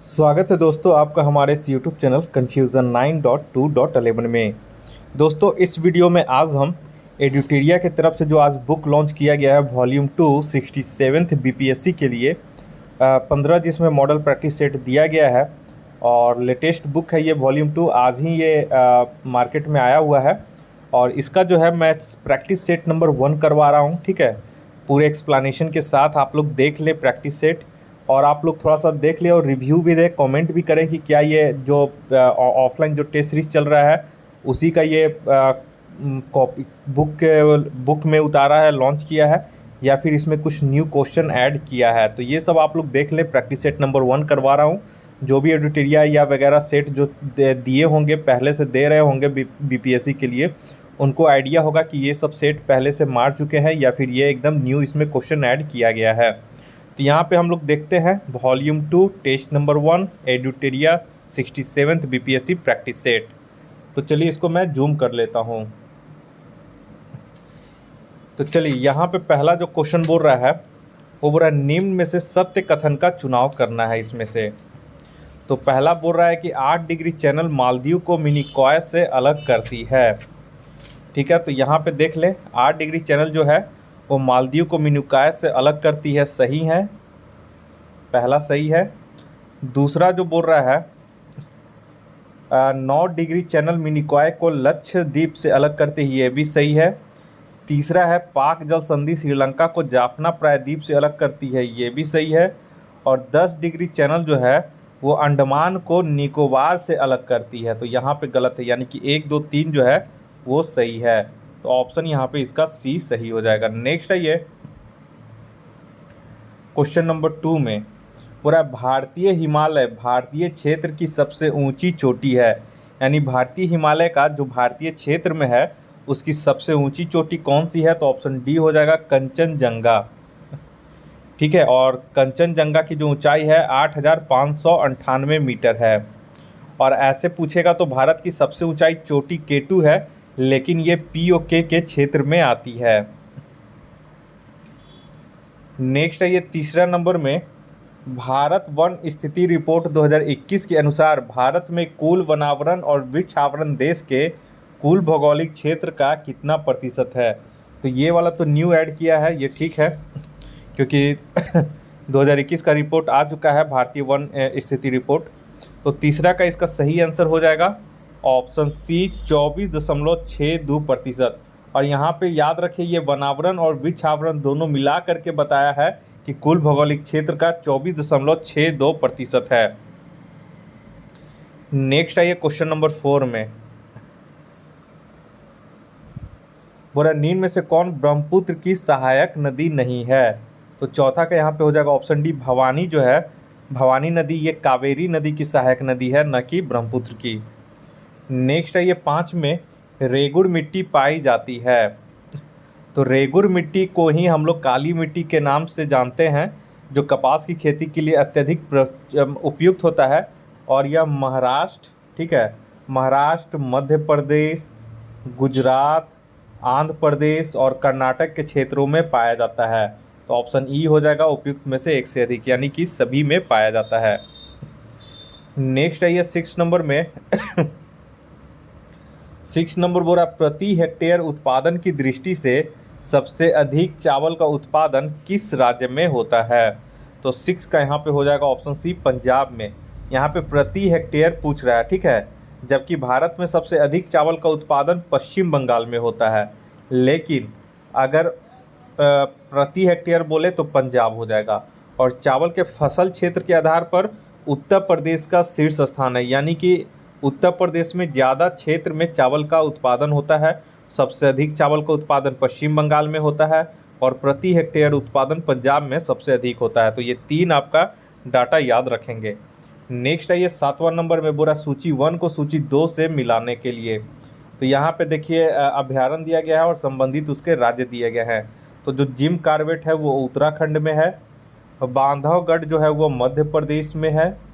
स्वागत है दोस्तों आपका हमारे इस यूट्यूब चैनल कन्फ्यूज़न 9.2.11 में। दोस्तों इस वीडियो में आज हम एडुटेरिया की तरफ से जो आज बुक लॉन्च किया गया है वॉल्यूम 2 67th बीपीएससी के लिए 15 जिसमें मॉडल प्रैक्टिस सेट दिया गया है और लेटेस्ट बुक है ये वॉल्यूम 2। आज ही ये मार्केट में आया हुआ है और इसका जो है मैं प्रैक्टिस सेट नंबर 1 करवा रहा हूँ। ठीक है, पूरे एक्सप्लेनेशन के साथ आप लोग देख ले प्रैक्टिस सेट और आप लोग थोड़ा सा देख ले और रिव्यू भी दें, कमेंट भी करें कि क्या ये जो ऑफलाइन जो टेस्ट सीरीज चल रहा है उसी का ये कॉपी बुक में उतारा है, लॉन्च किया है या फिर इसमें कुछ न्यू क्वेश्चन ऐड किया है। तो ये सब आप लोग देख लें। प्रैक्टिस सेट नंबर 1 करवा रहा हूँ। जो भी एडुटेरिया या वगैरह सेट जो दिए होंगे, पहले से दे रहे होंगे बीपीएससी के लिए, उनको आइडिया होगा कि ये सब सेट पहले से मार चुके हैं या फिर ये एकदम न्यू इसमें क्वेश्चन ऐड किया गया है। तो यहाँ पे हम लोग देखते हैं volume 2 test number 1 Edutoria 67th BPSC practice set. तो चलिए इसको मैं जूम कर लेता हूँ। तो चलिए यहाँ पे पहला जो क्वेश्चन बोल रहा है वो बोल रहा है निम्न में से सत्य कथन का चुनाव करना है इसमें से। तो पहला बोल रहा है कि 8 डिग्री चैनल मालदीव को मिनिकॉय से अलग करती है। ठीक है, तो यहाँ पे देख लें 8 डिग्री चैनल जो है वो मालदीव को मिनिकॉय से अलग करती है, सही है, पहला सही है। दूसरा जो बोल रहा है 9 डिग्री चैनल मिनिकॉय को लक्षद्वीप से अलग करती है, ये भी सही है। तीसरा है पाक जल संधि श्रीलंका को जाफना प्रायद्वीप से अलग करती है, ये भी सही है। और 10 डिग्री चैनल जो है वो अंडमान को निकोबार से अलग करती है, तो यहाँ पे गलत है, यानी कि 1 2 3 जो है वो सही है। तो ऑप्शन यहाँ पे इसका सी सही हो जाएगा। नेक्स्ट है ये क्वेश्चन नंबर 2 में पूरा भारतीय हिमालय भारतीय क्षेत्र की सबसे ऊंची चोटी है, यानी भारतीय हिमालय का जो भारतीय क्षेत्र में है उसकी सबसे ऊंची चोटी कौन सी है? तो ऑप्शन डी हो जाएगा कंचनजंगा। ठीक है, और कंचनजंगा की जो ऊंचाई है 8,598 मीटर है। और ऐसे पूछेगा तो भारत की सबसे ऊंचाई चोटी केटू है, लेकिन ये पीओके के क्षेत्र में आती है। नेक्स्ट है ये तीसरा नंबर में भारत वन स्थिति रिपोर्ट 2021 के अनुसार भारत में कुल वनावरण और वृक्ष आवरण देश के कुल भौगोलिक क्षेत्र का कितना प्रतिशत है? तो ये वाला तो न्यू ऐड किया है, ये ठीक है क्योंकि 2021 का रिपोर्ट आ चुका है भारतीय वन स्थिति रिपोर्ट। तो तीसरा का इसका सही आंसर हो जाएगा ऑप्शन सी 24.62%। और यहाँ पे याद रखिए ये वनावरण और वृक्ष आवरण दोनों मिला करके बताया है कि कुल भौगोलिक क्षेत्र का 24.62% है। नेक्स्ट है ये क्वेश्चन नंबर 4 में बोला निम्न में से कौन ब्रह्मपुत्र की सहायक नदी नहीं है? तो चौथा का यहाँ पे हो जाएगा ऑप्शन डी भवानी जो है, भवानी नदी ये कावेरी नदी की सहायक नदी है, न कि ब्रह्मपुत्र की। नेक्स्ट है ये 5 में रेगुड़ मिट्टी पाई जाती है। तो रेगुड़ मिट्टी को ही हम लोग काली मिट्टी के नाम से जानते हैं, जो कपास की खेती के लिए अत्यधिक उपयुक्त होता है। और यह महाराष्ट्र, ठीक है, महाराष्ट्र, मध्य प्रदेश, गुजरात, आंध्र प्रदेश और कर्नाटक के क्षेत्रों में पाया जाता है। तो ऑप्शन ई हो जाएगा उपयुक्त में से एक से अधिक, यानी कि सभी में पाया जाता है। नेक्स्ट है ये 6 नंबर में 6 नंबर बोला प्रति हेक्टेयर उत्पादन की दृष्टि से सबसे अधिक चावल का उत्पादन किस राज्य में होता है? तो 6 का यहाँ पे हो जाएगा ऑप्शन सी पंजाब में। यहाँ पे प्रति हेक्टेयर पूछ रहा है, ठीक है, जबकि भारत में सबसे अधिक चावल का उत्पादन पश्चिम बंगाल में होता है, लेकिन अगर प्रति हेक्टेयर बोले तो पंजाब हो जाएगा। और चावल के फसल क्षेत्र के आधार पर उत्तर प्रदेश का शीर्ष स्थान है, यानी कि उत्तर प्रदेश में ज़्यादा क्षेत्र में चावल का उत्पादन होता है, सबसे अधिक चावल का उत्पादन पश्चिम बंगाल में होता है और प्रति हेक्टेयर उत्पादन पंजाब में सबसे अधिक होता है। तो ये 3 आपका डाटा याद रखेंगे। नेक्स्ट है ये 7वां नंबर में बोला सूची 1 को सूची 2 से मिलाने के लिए। तो यहाँ पे देखिए अभ्यारण्य दिया गया है और संबंधित उसके राज्य दिए गए हैं। तो जो जिम कार्बेट है वो उत्तराखंड में है, बांधवगढ़ जो है वो मध्य प्रदेश में है,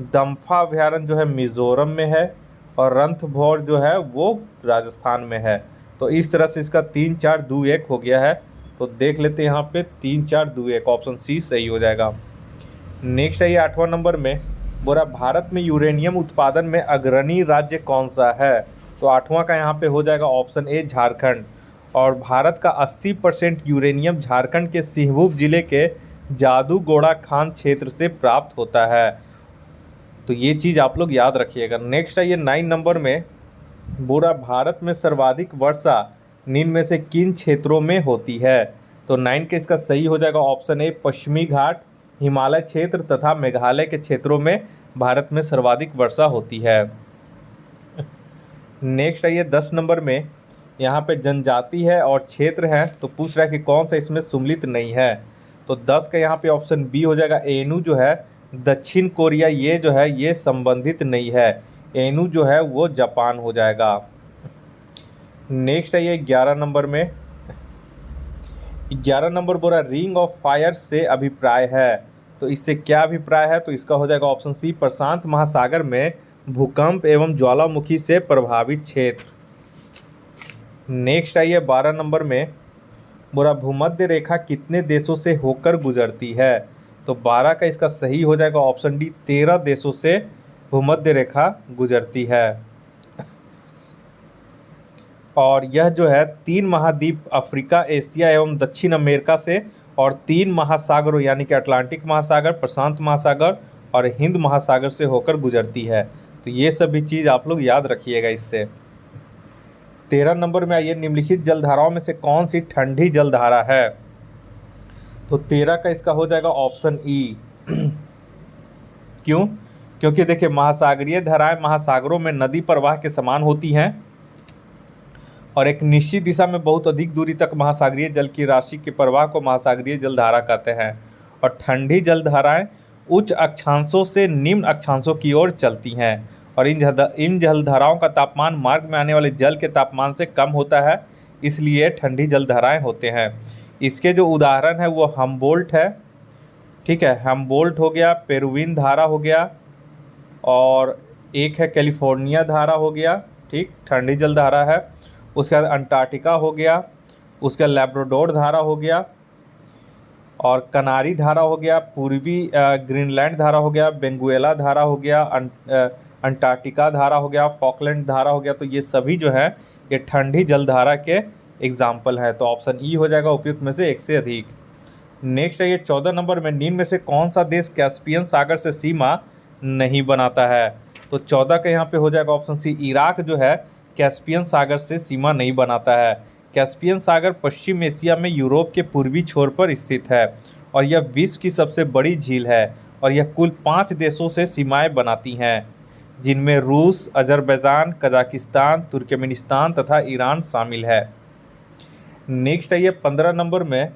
दम्फा अभ्यारण्य जो है मिजोरम में है और रणथंभौर जो है वो राजस्थान में है। तो इस तरह से इसका 3 4 2 1 हो गया है। तो देख लेते हैं यहाँ पे 3 4 2 1, ऑप्शन सी सही हो जाएगा। नेक्स्ट है ये 8वां नंबर में बोला भारत में यूरेनियम उत्पादन में अग्रणी राज्य कौन सा है? तो 8वां का यहाँ पे हो जाएगा ऑप्शन ए झारखंड। और भारत का 80% यूरेनियम झारखंड के सिंहभूम जिले के जादूगोड़ा खान क्षेत्र से प्राप्त होता है। तो ये चीज़ आप लोग याद रखिएगा। नेक्स्ट है ये 9 नंबर में, बोला भारत में सर्वाधिक वर्षा निम्न में से किन क्षेत्रों में होती है? तो 9 के इसका सही हो जाएगा ऑप्शन ए पश्चिमी घाट, हिमालय क्षेत्र तथा मेघालय के क्षेत्रों में भारत में सर्वाधिक वर्षा होती है। नेक्स्ट है ये 10 नंबर में, यहाँ पे जनजाति है और क्षेत्र है, तो पूछ रहा है कि कौन सा इसमें सम्मिलित नहीं है। तो 10 का यहाँ पे ऑप्शन बी हो जाएगा। एनू जो है दक्षिण कोरिया, ये जो है ये संबंधित नहीं है। एनू जो है वो जापान हो जाएगा। नेक्स्ट है ये 11 नंबर में, 11 नंबर बोला रिंग ऑफ फायर से अभिप्राय है। तो इससे क्या अभिप्राय है? तो इसका हो जाएगा ऑप्शन सी प्रशांत महासागर में भूकंप एवं ज्वालामुखी से प्रभावित क्षेत्र। नेक्स्ट आइए 12 नंबर में, बोला भूमध्य रेखा कितने देशों से होकर गुजरती है? तो 12 का इसका सही हो जाएगा ऑप्शन डी 13 देशों से भूमध्य रेखा गुजरती है। और यह जो है 3 महाद्वीप अफ्रीका, एशिया एवं दक्षिण अमेरिका से और 3 महासागरों यानी कि अटलांटिक महासागर, प्रशांत महासागर और हिंद महासागर से होकर गुजरती है। तो ये सभी चीज़ आप लोग याद रखिएगा इससे। 13 नंबर में आइए, निम्नलिखित जलधाराओं में से कौन सी ठंडी जलधारा है? तो 13 का इसका हो जाएगा ऑप्शन ई। क्यों? क्योंकि देखिए महासागरीय धाराएं महासागरों में नदी प्रवाह के समान होती हैं और एक निश्चित दिशा में बहुत अधिक दूरी तक महासागरीय जल की राशि के प्रवाह को महासागरीय जलधारा कहते हैं। और ठंडी जलधाराएं उच्च अक्षांशों से निम्न अक्षांशों की ओर चलती हैं और इन जलधाराओं का तापमान मार्ग में आने वाले जल के तापमान से कम होता है, इसलिए ठंडी जलधाराएं होते हैं। इसके जो उदाहरण है वो हमबोल्ट है, ठीक है, हमबोल्ट हो गया, पेरुविन धारा हो गया और एक है कैलिफोर्निया धारा हो गया, ठीक, ठंडी जलधारा है। उसके बाद अंटार्कटिका हो गया, उसका लैब्राडोर धारा हो गया और कनारी धारा हो गया, पूर्वी ग्रीनलैंड धारा हो गया, बेंगुएला धारा हो गया, अंटार्कटिका धारा हो गया, फॉकलैंड धारा हो गया। तो ये सभी जो है ये ठंडी जलधारा के एग्जाम्पल है। तो ऑप्शन ई हो जाएगा उपयुक्त में से एक से अधिक। नेक्स्ट है ये 14 नंबर में, निम्न में से कौन सा देश कैस्पियन सागर से सीमा नहीं बनाता है? तो 14 का यहाँ पे हो जाएगा ऑप्शन सी इराक जो है कैस्पियन सागर से सीमा नहीं बनाता है। कैस्पियन सागर पश्चिम एशिया में यूरोप के पूर्वी छोर पर स्थित है और यह विश्व की सबसे बड़ी झील है और यह कुल 5 देशों से सीमाएं बनाती हैं, जिनमें रूस, अजरबैजान, कजाकिस्तान, तुर्कमेनिस्तान तथा ईरान शामिल है। नेक्स्ट है ये 15 नंबर में,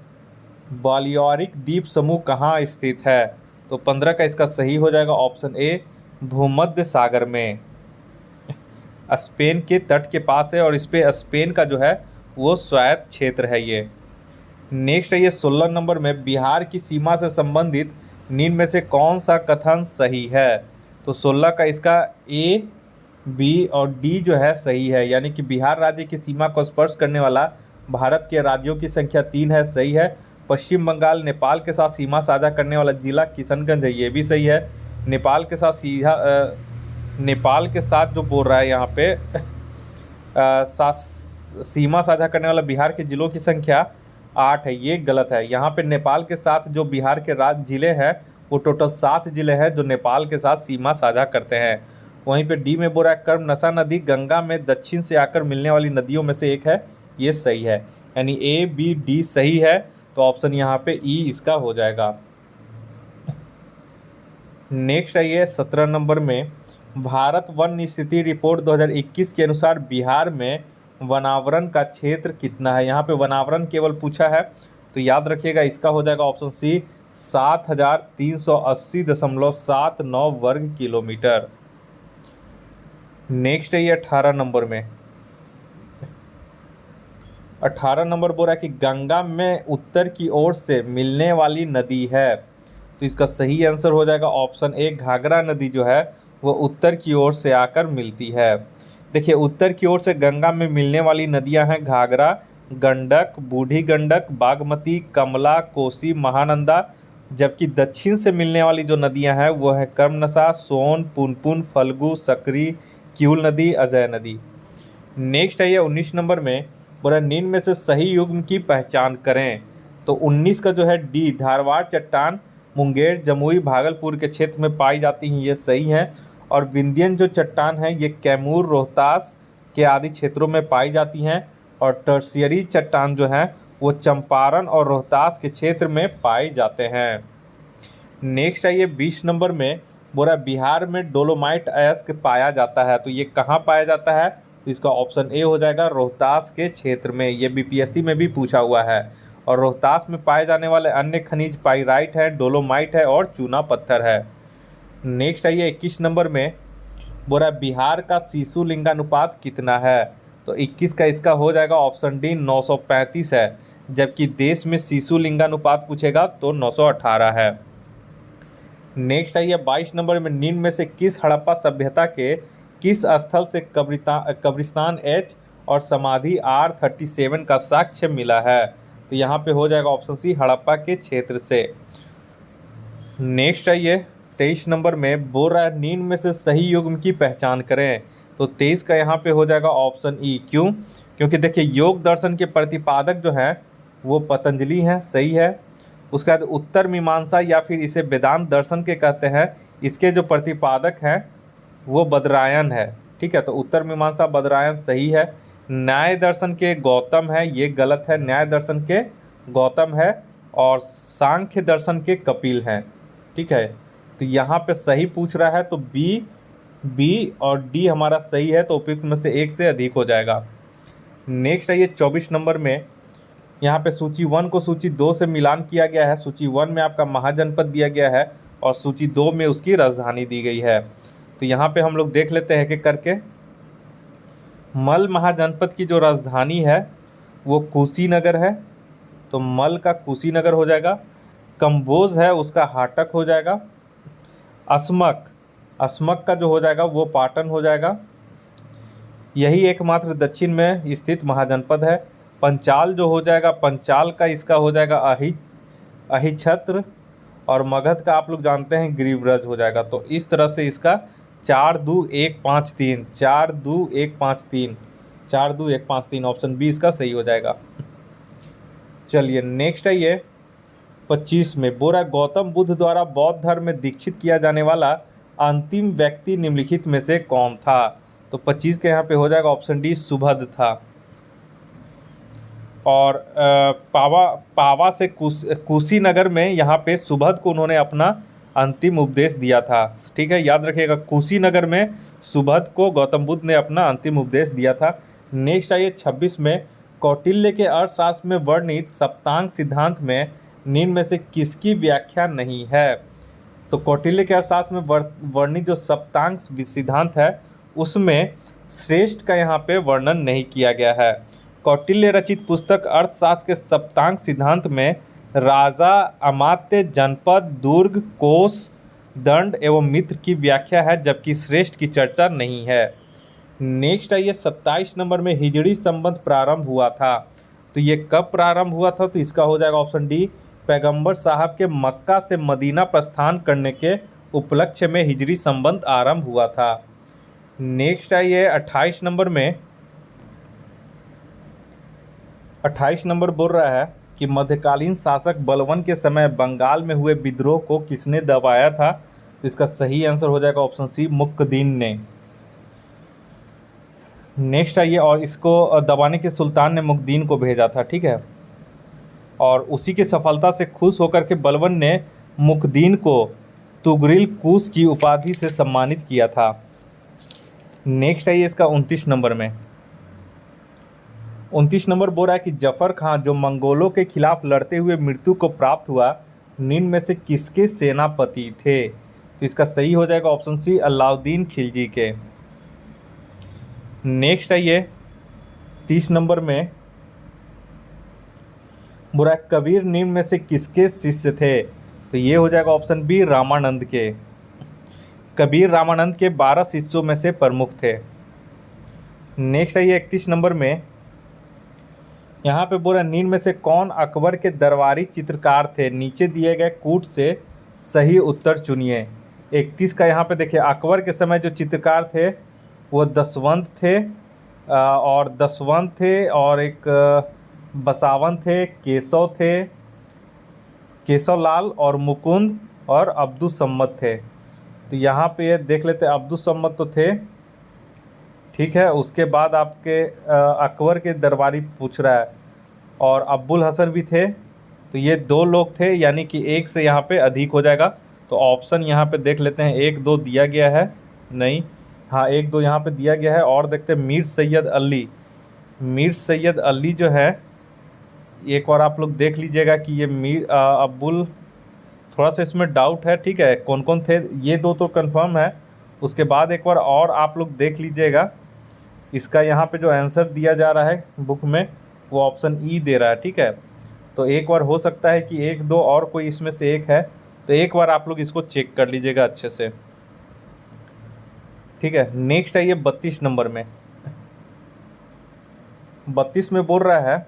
बालियारिक द्वीप समूह कहाँ स्थित है? तो 15 का इसका सही हो जाएगा ऑप्शन ए भूमध्य सागर में, स्पेन के तट के पास है और इस पे स्पेन का जो है वो स्वायत्त क्षेत्र है ये। नेक्स्ट है ये 16 नंबर में, बिहार की सीमा से संबंधित निम्न में से कौन सा कथन सही है? तो 16 का इसका ए, बी और डी जो है सही है, यानी कि बिहार राज्य की सीमा को स्पर्श करने वाला भारत के राज्यों की संख्या 3 है, सही है। पश्चिम बंगाल नेपाल के साथ सीमा साझा करने वाला जिला किशनगंज है, ये भी सही है। नेपाल के साथ नेपाल के साथ जो बोल रहा है यहाँ पे सीमा साझा करने वाला बिहार के जिलों की संख्या 8 है, ये गलत है। यहाँ पे नेपाल के साथ जो बिहार के राज्य जिले हैं वो टोटल 7 जिले हैं जो नेपाल के साथ सीमा साझा करते हैं। वहीं पे डी में बोल रहा है कर्मनसा नदी गंगा में दक्षिण से आकर मिलने वाली नदियों में से एक है, ये सही है, यानी ए बी डी सही है। तो ऑप्शन यहाँ पे ई इसका हो जाएगा। नेक्स्ट है ये 17 नंबर में, भारत वन स्थिति रिपोर्ट 2021 के अनुसार बिहार में वनावरण का क्षेत्र कितना है? यहाँ पे वनावरण केवल पूछा है, तो याद रखिएगा इसका हो जाएगा ऑप्शन सी 7380.79 वर्ग किलोमीटर। नेक्स्ट है ये 18 नंबर में, 18 नंबर बोल रहा है कि गंगा में उत्तर की ओर से मिलने वाली नदी है, तो इसका सही आंसर हो जाएगा ऑप्शन ए घाघरा नदी जो है वो उत्तर की ओर से आकर मिलती है। देखिए उत्तर की ओर से गंगा में मिलने वाली नदियां हैं घाघरा, गंडक, बूढ़ी गंडक, बागमती, कमला, कोसी, महानंदा जबकि दक्षिण से मिलने वाली जो नदियां हैं वो है कर्मनसा, सोन, पुनपुन, फल्गु, सकरी, किऊल नदी, अजय नदी। नेक्स्ट है ये 19 नंबर में, बोला निम्न में से सही युग्म की पहचान करें। तो 19 का जो है डी, धारवाड़ चट्टान मुंगेर, जमुई, भागलपुर के क्षेत्र में पाई जाती हैं, ये सही है। और विंध्यन जो चट्टान है ये कैमूर, रोहतास के आदि क्षेत्रों में पाई जाती हैं। और टर्शियरी चट्टान जो है वो चंपारण और रोहतास के क्षेत्र में पाए जाते हैं। नेक्स्ट है ये 20 नंबर में, बोला बिहार में डोलोमाइट अयस्क पाया जाता है। तो ये कहाँ पाया जाता है? तो इसका ऑप्शन ए हो जाएगा, रोहतास के क्षेत्र में। ये बीपीएससी में भी पूछा हुआ है। और रोहतास में पाए जाने वाले अन्य खनिज पाइराइट है, डोलोमाइट है और चूना पत्थर है। नेक्स्ट है ये 21 नंबर में, बोला बिहार का शिशु लिंगानुपात कितना है? तो 21 का इसका हो जाएगा ऑप्शन डी, 935 है। जबकि देश में शिशु लिंगानुपात पूछेगा तो 918 है। नेक्स्ट है ये 22 नंबर में, निम्न में से किस हड़प्पा सभ्यता के किस स्थल से कब्रिस्तान एच और समाधि R37 का साक्ष्य मिला है? तो यहाँ पे हो जाएगा ऑप्शन सी, हड़प्पा के क्षेत्र से। नेक्स्ट है ये 23 नंबर में, बोल रहा है निम्न में से सही युग्म की पहचान करें। तो 23 का यहाँ पे हो जाएगा ऑप्शन ई। क्यों? क्योंकि देखिए योग दर्शन के प्रतिपादक जो हैं वो पतंजलि हैं, सही है। उसके बाद उत्तर मीमांसा या फिर इसे वेदांत दर्शन के कहते हैं, इसके जो प्रतिपादक हैं वो बदरायन है। ठीक है, तो उत्तर मीमांसा बदरायन सही है। न्याय दर्शन के गौतम है, ये गलत है। न्याय दर्शन के गौतम है और सांख्य दर्शन के कपिल हैं। ठीक है, तो यहाँ पे सही पूछ रहा है तो बी और डी हमारा सही है, तो उपयुक्त में से एक से अधिक हो जाएगा। नेक्स्ट है ये 24 नंबर में, यहाँ पे सूची 1 को सूची 2 से मिलान किया गया है। सूची 1 में आपका महाजनपद दिया गया है और सूची 2 में उसकी राजधानी दी गई है। तो यहाँ पे हम लोग देख लेते हैं कि करके, मल महाजनपद की जो राजधानी है वो कुशीनगर है, तो मल का कुशीनगर हो जाएगा। कंबोज है उसका हाटक हो जाएगा। असमक का जो हो जाएगा वो पाटन हो जाएगा। यही एकमात्र दक्षिण में स्थित महाजनपद है। पंचाल जो हो जाएगा, पंचाल का इसका हो जाएगा अहिछत्र। और मगध का आप लोग जानते हैं गिरिव्रज हो जाएगा। तो इस तरह से इसका 4-2-1-5-3 4-2-1-5-3 4-2-1-5-3 ऑप्शन बी इसका सही हो जाएगा। चलिए नेक्स्ट है ये 25 में, बोरा गौतम बुद्ध द्वारा बौद्ध धर्म में दीक्षित किया जाने वाला अंतिम व्यक्ति निम्नलिखित में से कौन था? तो 25 के यहाँ पे हो जाएगा ऑप्शन डी, सुभद्र था। और पावा से कुशीनगर में यहाँ पे सुभद्र को उन्होंने अपना अंतिम उपदेश दिया था। ठीक है, याद रखिएगा, कुशीनगर में सुभद्र को गौतम बुद्ध ने अपना अंतिम उपदेश दिया था। नेक्स्ट आइए 26 में, कौटिल्य के अर्थशास्त्र में वर्णित सप्तांग सिद्धांत में निम्न में से किसकी व्याख्या नहीं है? तो कौटिल्य के अर्थशास्त्र में वर्णित जो सप्तांग सिद्धांत है उसमें श्रेष्ठ का यहाँ पे वर्णन नहीं किया गया है। कौटिल्य रचित पुस्तक अर्थशास्त्र के सप्तांग सिद्धांत में राजा, अमात्य, जनपद, दुर्ग, कोष, दंड एवं मित्र की व्याख्या है, जबकि श्रेष्ठ की चर्चा नहीं है। नेक्स्ट आइए 27 नंबर में, हिजड़ी संबंध प्रारंभ हुआ था। तो ये कब प्रारंभ हुआ था? तो इसका हो जाएगा ऑप्शन डी, पैगंबर साहब के मक्का से मदीना प्रस्थान करने के उपलक्ष्य में हिजरी संबंध आरंभ हुआ था। नेक्स्ट आइए 28 नंबर में, 28 नंबर बोल रहा है कि मध्यकालीन शासक बलवन के समय बंगाल में हुए विद्रोह को किसने दबाया था? तो इसका सही आंसर हो जाएगा ऑप्शन सी, मुक्कदीन ने। नेक्स्ट आइए, और इसको दबाने के सुल्तान ने मुक्कदीन को भेजा था। ठीक है, और उसी की सफलता से खुश होकर के बलवन ने मुक्कदीन को तुगरिल कुश की उपाधि से सम्मानित किया था। नेक्स्ट आइए इसका 29 नंबर में, 29 नंबर बोल रहा है कि जफर खां जो मंगोलों के खिलाफ लड़ते हुए मृत्यु को प्राप्त हुआ, निम्न में से किसके सेनापति थे? तो इसका सही हो जाएगा ऑप्शन सी, अलाउद्दीन खिलजी के। नेक्स्ट आइए 30 नंबर में, बुरा कबीर निम्न में से किसके शिष्य थे? तो ये हो जाएगा ऑप्शन बी, रामानंद के। कबीर रामानंद के 12 शिष्यों में से प्रमुख थे। नेक्स्ट आइए 31 नंबर में, यहाँ पे बोला निम्न में से कौन अकबर के दरबारी चित्रकार थे, नीचे दिए गए कूट से सही उत्तर चुनिए। 31 का यहाँ पे देखिए, अकबर के समय जो चित्रकार थे वो दसवंत थे, और दसवंत थे, और एक बसावन थे, केशव थे, केशव लाल और मुकुंद और अब्दुल थे। तो यहाँ पे ये देख लेते हैं, अब्दुल तो थे, ठीक है। उसके बाद आपके अकबर के दरबारी पूछ रहा है, और अब्बुल हसन भी थे। तो ये दो लोग थे, यानी कि एक से यहाँ पे अधिक हो जाएगा। तो ऑप्शन यहाँ पे देख लेते हैं, 1 2 दिया गया है, नहीं, हाँ 1 2 यहाँ पे दिया गया है। और देखते हैं मीर सैयद अली, मीर सैयद अली जो है, एक बार आप लोग देख लीजिएगा कि ये अब्बुल, थोड़ा सा इसमें डाउट है, ठीक है, कौन कौन थे, ये दो तो कंफर्म है। उसके बाद एक बार और आप लोग देख लीजिएगा, इसका यहाँ पे जो आंसर दिया जा रहा है बुक में वो ऑप्शन ई दे रहा है, ठीक है। तो एक बार हो सकता है कि 1 2 और कोई इसमें से एक है, तो एक बार आप लोग इसको चेक कर लीजिएगा अच्छे से, ठीक है। नेक्स्ट है ये 32 नंबर में, 32 में बोल रहा है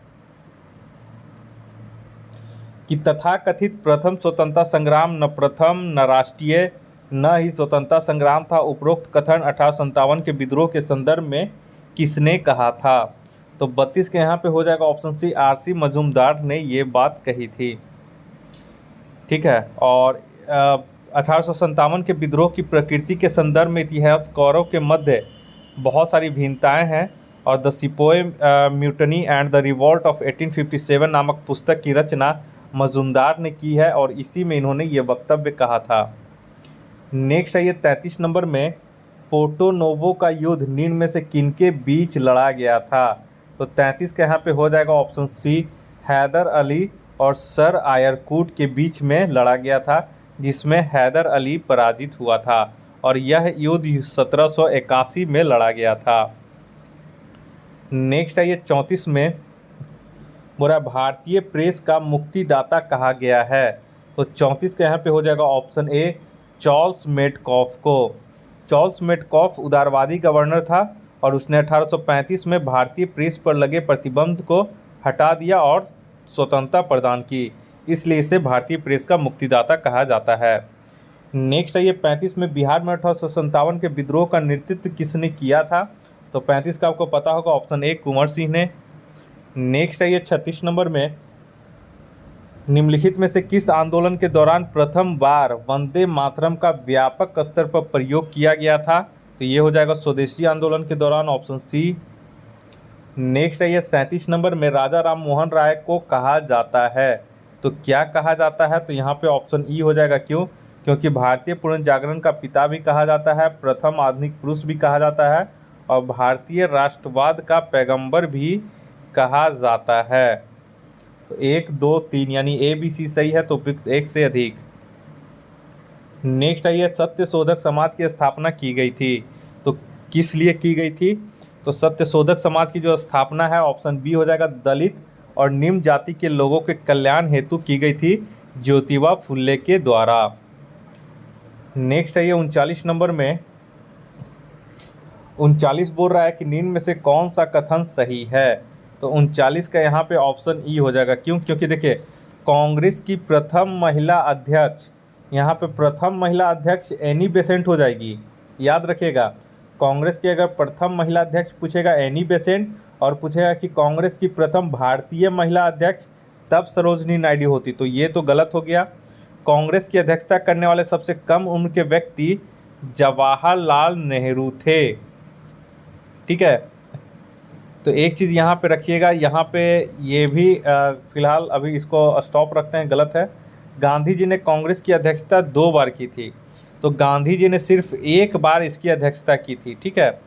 कि तथाकथित प्रथम स्वतंत्रता संग्राम न प्रथम न राष्ट्रीय न ही स्वतंत्रता संग्राम था, उपरोक्त कथन 1857 के विद्रोह के संदर्भ में किसने कहा था। तो 32 के यहाँ पे हो जाएगा ऑप्शन सी, आरसी मजूमदार ने ये बात कही थी, ठीक है। और 1857 के विद्रोह की प्रकृति के संदर्भ में इतिहासकारों के मध्य बहुत सारी भिन्नताएं हैं, और the sepoy mutiny and the revolt of 1857 नामक पुस्तक की रचना मजूमदार ने की है, और इसी में इन्होंने ये वक्तव्य कहा था। नेक्स्ट है ये 33 नंबर में, पोर्टो नोवो का युद्ध निम्न में से किनके बीच लड़ा गया था। तो 33 का यहाँ पे हो जाएगा ऑप्शन सी, हैदर अली और सर आयरकूट के बीच में लड़ा गया था, जिसमें हैदर अली पराजित हुआ था, और यह युद्ध 1781 में लड़ा गया था। नेक्स्ट है ये 34 में, बोला भारतीय प्रेस का मुक्तिदाता कहा गया है। तो 34 का यहाँ पे हो जाएगा ऑप्शन ए, चार्ल्स मेडकॉफ को। चार्ल्स मेडकॉफ उदारवादी गवर्नर था, और उसने 1835 में भारतीय प्रेस पर लगे प्रतिबंध को हटा दिया और स्वतंत्रता प्रदान की, इसलिए इसे भारतीय प्रेस का मुक्तिदाता कहा जाता है। नेक्स्ट है ये 35 में, बिहार में 1857 के विद्रोह का नेतृत्व किसने किया था। तो 35 का आपको पता होगा, ऑप्शन ए, कुंवर सिंह ने। नेक्स्ट है ये 36 नंबर में, निम्नलिखित में से किस आंदोलन के दौरान प्रथम बार वंदे मातरम का व्यापक स्तर पर प्रयोग किया गया था। तो ये हो जाएगा स्वदेशी आंदोलन के दौरान, ऑप्शन सी। नेक्स्ट है ये 37 नंबर में, राजा राम मोहन राय को कहा जाता है। तो क्या कहा जाता है, तो यहाँ पे ऑप्शन ई हो जाएगा, क्यों, क्योंकि भारतीय पुनर्जागरण का पिता भी कहा जाता है, प्रथम आधुनिक पुरुष भी कहा जाता है, और भारतीय राष्ट्रवाद का पैगंबर भी कहा जाता है। तो 1 2 3 यानी ए बी सी सही है, तो एक से अधिक। नेक्स्ट है ये, सत्य शोधक समाज की स्थापना की गई थी। तो किस लिए की गई थी, तो सत्य शोधक समाज की जो स्थापना है, ऑप्शन बी हो जाएगा, दलित और निम्न जाति के लोगों के कल्याण हेतु की गई थी, ज्योतिबा फुले के द्वारा। नेक्स्ट है ये 39 नंबर में, 39 बोल रहा है कि निम्न में से कौन सा कथन सही है। तो 39 का यहाँ पे ऑप्शन ई हो जाएगा, क्यों, क्योंकि देखिए कांग्रेस की प्रथम महिला अध्यक्ष, यहाँ पे प्रथम महिला अध्यक्ष एनी बेसेंट हो जाएगी, याद रखिएगा। कांग्रेस की अगर प्रथम महिला अध्यक्ष पूछेगा एनी बेसेंट, और पूछेगा कि कांग्रेस की प्रथम भारतीय महिला अध्यक्ष, तब सरोजनी नायडू होती, तो ये तो गलत हो गया। कांग्रेस की अध्यक्षता करने वाले सबसे कम उम्र के व्यक्ति जवाहरलाल नेहरू थे, ठीक है। तो एक चीज़ यहाँ पे रखिएगा, यहाँ पे ये भी फिलहाल अभी इसको स्टॉप रखते हैं, गलत है। गांधी जी ने कांग्रेस की अध्यक्षता 2 बार की थी, तो गांधी जी ने सिर्फ 1 बार इसकी अध्यक्षता की थी, ठीक है।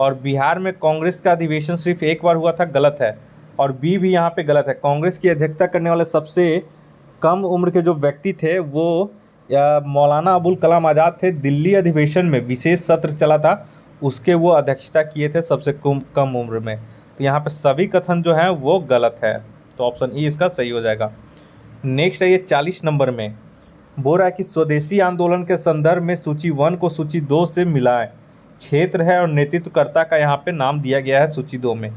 और बिहार में कांग्रेस का अधिवेशन सिर्फ 1 बार हुआ था, गलत है। और बी भी यहाँ पे गलत है। कांग्रेस की अध्यक्षता करने वाले सबसे कम उम्र के जो व्यक्ति थे वो मौलाना अबुल कलाम आज़ाद थे। दिल्ली अधिवेशन में विशेष सत्र चला था, उसके वो अध्यक्षता किए थे सबसे कम उम्र में। तो यहाँ पे सभी कथन जो हैं वो गलत है, तो ऑप्शन ई इसका सही हो जाएगा। नेक्स्ट है ये 40 नंबर में, बोल रहा है कि स्वदेशी आंदोलन के संदर्भ में सूची 1 को सूची 2 से मिलाएं। क्षेत्र है और नेतृत्वकर्ता का यहाँ पे नाम दिया गया है सूची 2 में।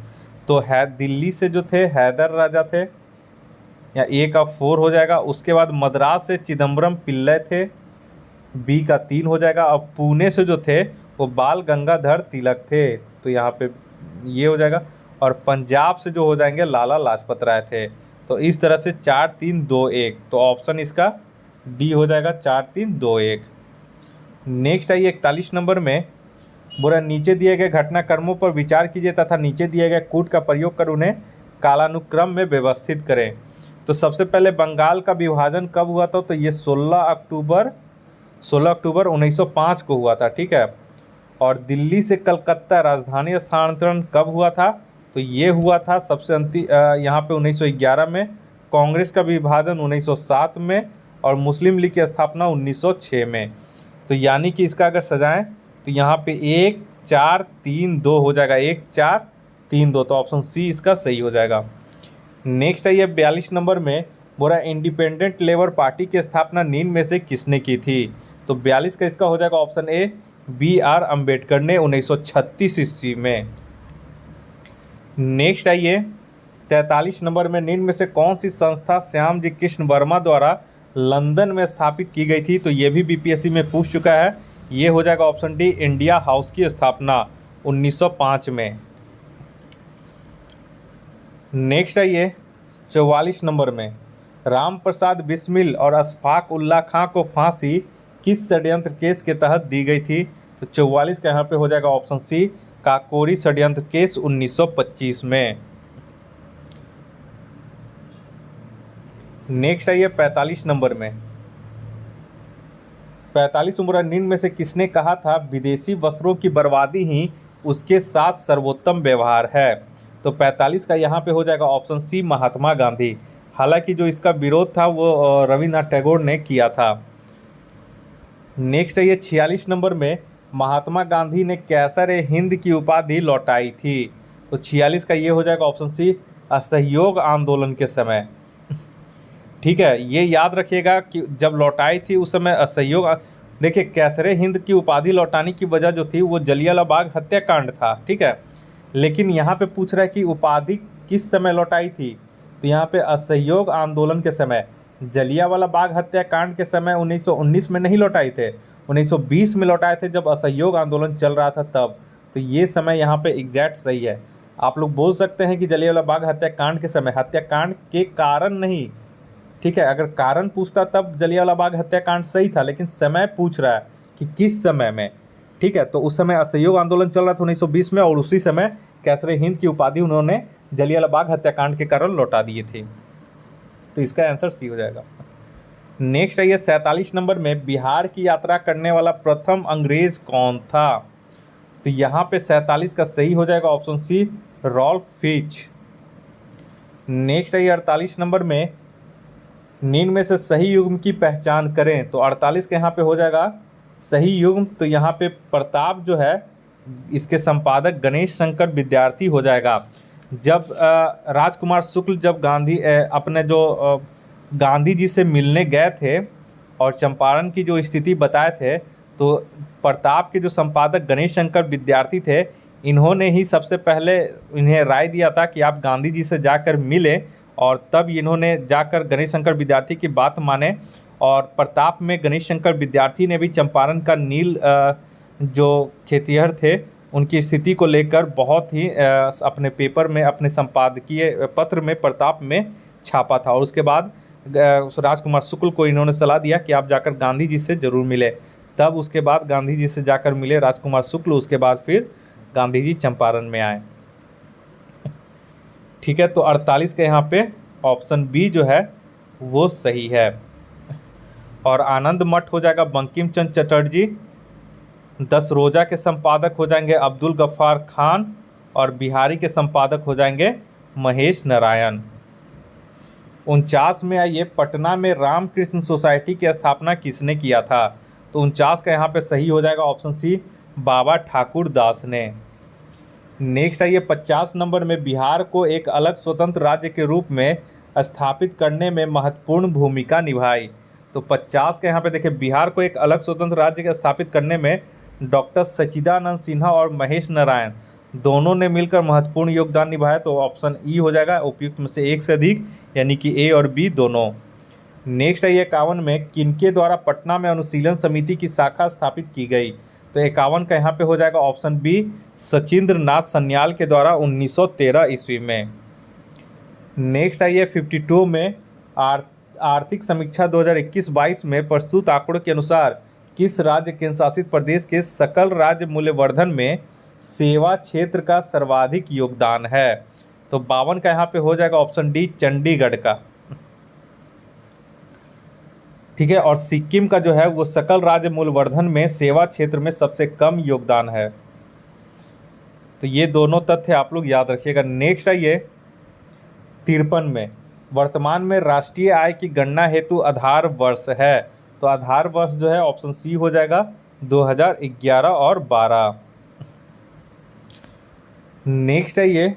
तो है दिल्ली से जो थे हैदर राजा थे, या ए का 4 हो जाएगा। उसके बाद मद्रास से चिदम्बरम पिल्लै थे, बी का 3 हो जाएगा। अब पुणे से जो थे वो बाल गंगाधर तिलक थे, तो यहाँ पे ये हो जाएगा। और पंजाब से जो हो जाएंगे लाला लाजपत राय थे। तो इस तरह से 4 3 2 1, तो ऑप्शन इसका डी हो जाएगा 4 3 2 1। नेक्स्ट आइए 41 नंबर में, बुरा नीचे दिए गए घटनाक्रमों पर विचार कीजिए तथा नीचे दिए गए कूट का प्रयोग कर उन्हें कालानुक्रम में व्यवस्थित करें। तो सबसे पहले बंगाल का विभाजन कब हुआ था, तो ये 16 अक्टूबर 1905 को हुआ था, ठीक है। और दिल्ली से कलकत्ता राजधानी स्थानांतरण कब हुआ था, तो ये हुआ था सबसे अंतिम यहाँ पे 1911 में। कांग्रेस का विभाजन 1907 में, और मुस्लिम लीग की स्थापना 1906 में। तो यानी कि इसका अगर सजाएं तो यहाँ पे 1 4 3 2 हो जाएगा, 1 4 3 2, तो ऑप्शन सी इसका सही हो जाएगा। नेक्स्ट है ये 42 नंबर में, बोला इंडिपेंडेंट लेबर पार्टी की स्थापना निम्न में से किसने की थी। तो 42 का इसका हो जाएगा option A, B R Ambedkar ने 1936 ईस्वी में। नेक्स्ट आइए 43 नंबर में, निम्न में से कौन सी संस्था श्याम जी कृष्ण वर्मा द्वारा लंदन में स्थापित की गई थी। तो ये भी बीपीएससी में पूछ चुका है, ये हो जाएगा ऑप्शन डी, इंडिया हाउस की स्थापना 1905 में। नेक्स्ट आइए 44 नंबर में, राम प्रसाद बिस्मिल और अशफाक उल्ला खां को फांसी किस षड्यंत्र केस के तहत दी गई थी। तो 44 का यहाँ पे हो जाएगा ऑप्शन सी, काकोरी षड्यंत्र केस 1925 में। नेक्स्ट आइए 45 नंबर में, 45 उम्र निम्न में से किसने कहा था विदेशी वस्त्रों की बर्बादी ही उसके साथ सर्वोत्तम व्यवहार है। तो 45 का यहाँ पे हो जाएगा ऑप्शन सी, महात्मा गांधी। हालांकि जो इसका विरोध था वो रविन्द्रनाथ टैगोर ने किया था। नेक्स्ट है ये 46 नंबर में, महात्मा गांधी ने कैसर ए हिंद की उपाधि लौटाई थी। तो 46 का ये हो जाएगा ऑप्शन सी, असहयोग आंदोलन के समय। ठीक है, ये याद रखिएगा कि जब लौटाई थी उस समय असहयोग, देखिए कैसरे हिंद की उपाधि लौटाने की वजह जो थी वो जलियांवाला बाग हत्याकांड था, ठीक है। लेकिन यहाँ पे पूछ रहा है कि उपाधि किस समय लौटाई थी, तो यहाँ पे असहयोग आंदोलन के समय, जलियांवाला बाग हत्याकांड के समय 1919 में नहीं लौटाए थे, 1920 में लौटाए थे जब असहयोग आंदोलन चल रहा था तब। तो ये समय यहाँ पे एग्जैक्ट सही है। आप लोग बोल सकते हैं कि जलियांवाला बाग हत्याकांड के समय, हत्याकांड के कारण नहीं, ठीक है। अगर कारण पूछता तब जलियांवाला बाग हत्याकांड सही था, लेकिन समय पूछ रहा है कि किस समय में, ठीक है। तो उस समय असहयोग आंदोलन चल रहा था 1920 में, और उसी समय कैसरे हिंद की उपाधि उन्होंने जलियांवाला बाग हत्याकांड के कारण लौटा दिए थे। तो इसका आंसर सी हो जाएगा। नेक्स्ट है ये 47 नंबर में, बिहार की यात्रा करने वाला प्रथम अंग्रेज कौन था। तो यहाँ पे 47 का सही हो जाएगा option C, Ralph Fitch. Next है ये 48 नंबर में, निम्न में से सही युग्म की पहचान करें। तो 48 के यहाँ पे हो जाएगा सही युग्म, तो यहाँ पे प्रताप जो है इसके संपादक गणेश शंकर विद्यार्थी हो जाएगा। जब राजकुमार शुक्ल जब अपने जो गांधी जी से मिलने गए थे और चंपारण की जो स्थिति बताए थे, तो प्रताप के जो संपादक गणेश शंकर विद्यार्थी थे, इन्होंने ही सबसे पहले इन्हें राय दिया था कि आप गांधी जी से जाकर मिले, और तब इन्होंने जाकर गणेश शंकर विद्यार्थी की बात माने। और प्रताप में गणेश शंकर विद्यार्थी ने भी चंपारण का नील जो खेतिहर थे उनकी स्थिति को लेकर बहुत ही अपने पेपर में, अपने संपादकीय पत्र में प्रताप में छापा था। और उसके बाद राजकुमार शुक्ल को इन्होंने सलाह दिया कि आप जाकर गांधी जी से ज़रूर मिले। तब उसके बाद गांधी जी से जाकर मिले राजकुमार शुक्ल, उसके बाद फिर गांधी जी चंपारण में आए। ठीक है, तो 48 के यहाँ पे ऑप्शन बी जो है वो सही है। और आनंद मठ हो जाएगा बंकिम चंद्र चटर्जी। 10 रोज़ा के संपादक हो जाएंगे अब्दुल गफ्फार खान, और बिहारी के संपादक हो जाएंगे महेश नारायण। 49 में आइए, पटना में रामकृष्ण सोसाइटी की स्थापना किसने किया था। तो 49 का यहाँ पे सही हो जाएगा ऑप्शन सी, बाबा ठाकुर दास ने। नेक्स्ट आइए 50 नंबर में, बिहार को एक अलग स्वतंत्र राज्य के रूप में स्थापित करने में महत्वपूर्ण भूमिका निभाई। तो 50 के यहाँ पे देखिए, बिहार को एक अलग स्वतंत्र राज्य के स्थापित करने में डॉक्टर सच्चिदानंद सिन्हा और महेश नारायण दोनों ने मिलकर महत्वपूर्ण योगदान निभाया, तो ऑप्शन ई हो जाएगा उपयुक्त में से एक से अधिक, यानी कि ए और बी दोनों। नेक्स्ट है 51 में किनके द्वारा पटना में अनुशीलन समिति की शाखा स्थापित की गई? तो 51 का यहाँ पे हो जाएगा ऑप्शन बी सचिंद्र नाथ सन्याल के द्वारा 1913 ईस्वी में। नेक्स्ट है 52 में आर्थिक समीक्षा 2021-22 में प्रस्तुत आंकड़ों के अनुसार किस राज्य केंद्र शासित प्रदेश के सकल राज्य मूल्यवर्धन में सेवा क्षेत्र का सर्वाधिक योगदान है? तो 52 का यहाँ पे हो जाएगा ऑप्शन डी चंडीगढ़ का। ठीक है, और सिक्किम का जो है वो सकल राज्य मूल्यवर्धन में सेवा क्षेत्र में सबसे कम योगदान है। तो ये दोनों तथ्य आप लोग याद रखिएगा। नेक्स्ट है 53 में वर्तमान में राष्ट्रीय आय की गणना हेतु आधार वर्ष है? तो आधार वर्ष जो है ऑप्शन सी हो जाएगा 2011 और 12। नेक्स्ट है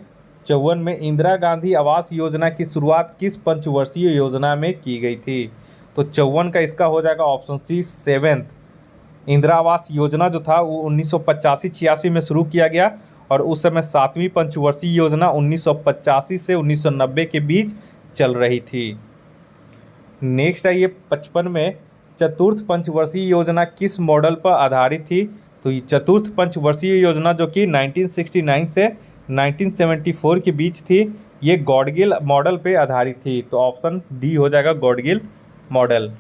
54 में इंदिरा गांधी आवास योजना की शुरुआत किस पंचवर्षीय योजना में की गई थी? तो 54 का इसका हो जाएगा ऑप्शन सी 7th। इंदिरा आवास योजना जो था वो 1985-86 में शुरू किया गया और उस समय 7वीं पंचवर्षीय योजना 1985 से 1990 के बीच चल रही थी। नेक्स्ट है 55 में चतुर्थ पंचवर्षीय योजना किस मॉडल पर आधारित थी? तो ये चतुर्थ पंचवर्षीय योजना जो कि 1969 से 1974 के बीच थी, ये गॉडगिल मॉडल पे आधारित थी। तो ऑप्शन डी हो जाएगा गॉडगिल मॉडल।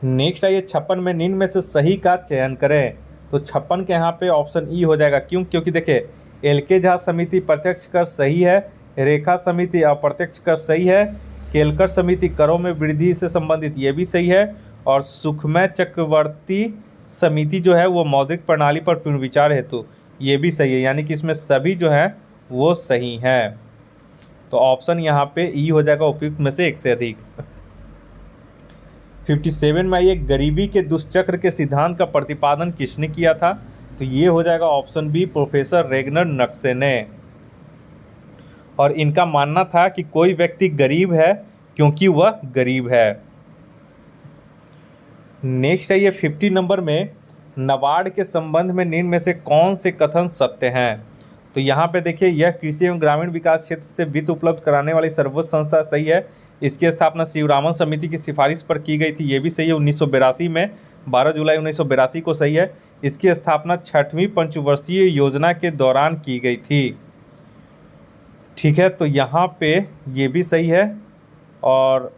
नेक्स्ट है 56 में निम्न में से सही का चयन करें? तो 56 के यहाँ पे ऑप्शन ई हो जाएगा। क्यों? क्योंकि देखिए एल.के. झा समिति प्रत्यक्ष कर सही है, रेखा समिति अप्रत्यक्ष कर सही है, केलकर समिति करों में वृद्धि से संबंधित ये भी सही है, और सुखमय चक्रवर्ती समिति जो है वो मौद्रिक प्रणाली पर पुनर्विचार हेतु ये भी सही है, यानी कि इसमें सभी जो है वो सही हैं। तो ऑप्शन यहाँ पे ई हो जाएगा उपयुक्त में से एक से अधिक। 57 में ये गरीबी के दुष्चक्र के सिद्धांत का प्रतिपादन किसने किया था? तो ये हो जाएगा ऑप्शन बी प्रोफेसर रेगनर नक्से ने। और इनका मानना था कि कोई व्यक्ति गरीब है क्योंकि वह गरीब है। नेक्स्ट है 50 नंबर में नाबार्ड के संबंध में निम्न में से कौन से कथन सत्य हैं? तो यहाँ पे देखिए यह कृषि एवं ग्रामीण विकास क्षेत्र से वित्त उपलब्ध कराने वाली सर्वोच्च संस्था सही है। इसकी स्थापना शिवरामन समिति की सिफारिश पर की गई थी, ये भी सही है 1982 में, 12 जुलाई 1982 को सही है। इसकी स्थापना 6वीं पंचवर्षीय योजना के दौरान की गई थी। ठीक है, तो यहाँ पे ये भी सही है। और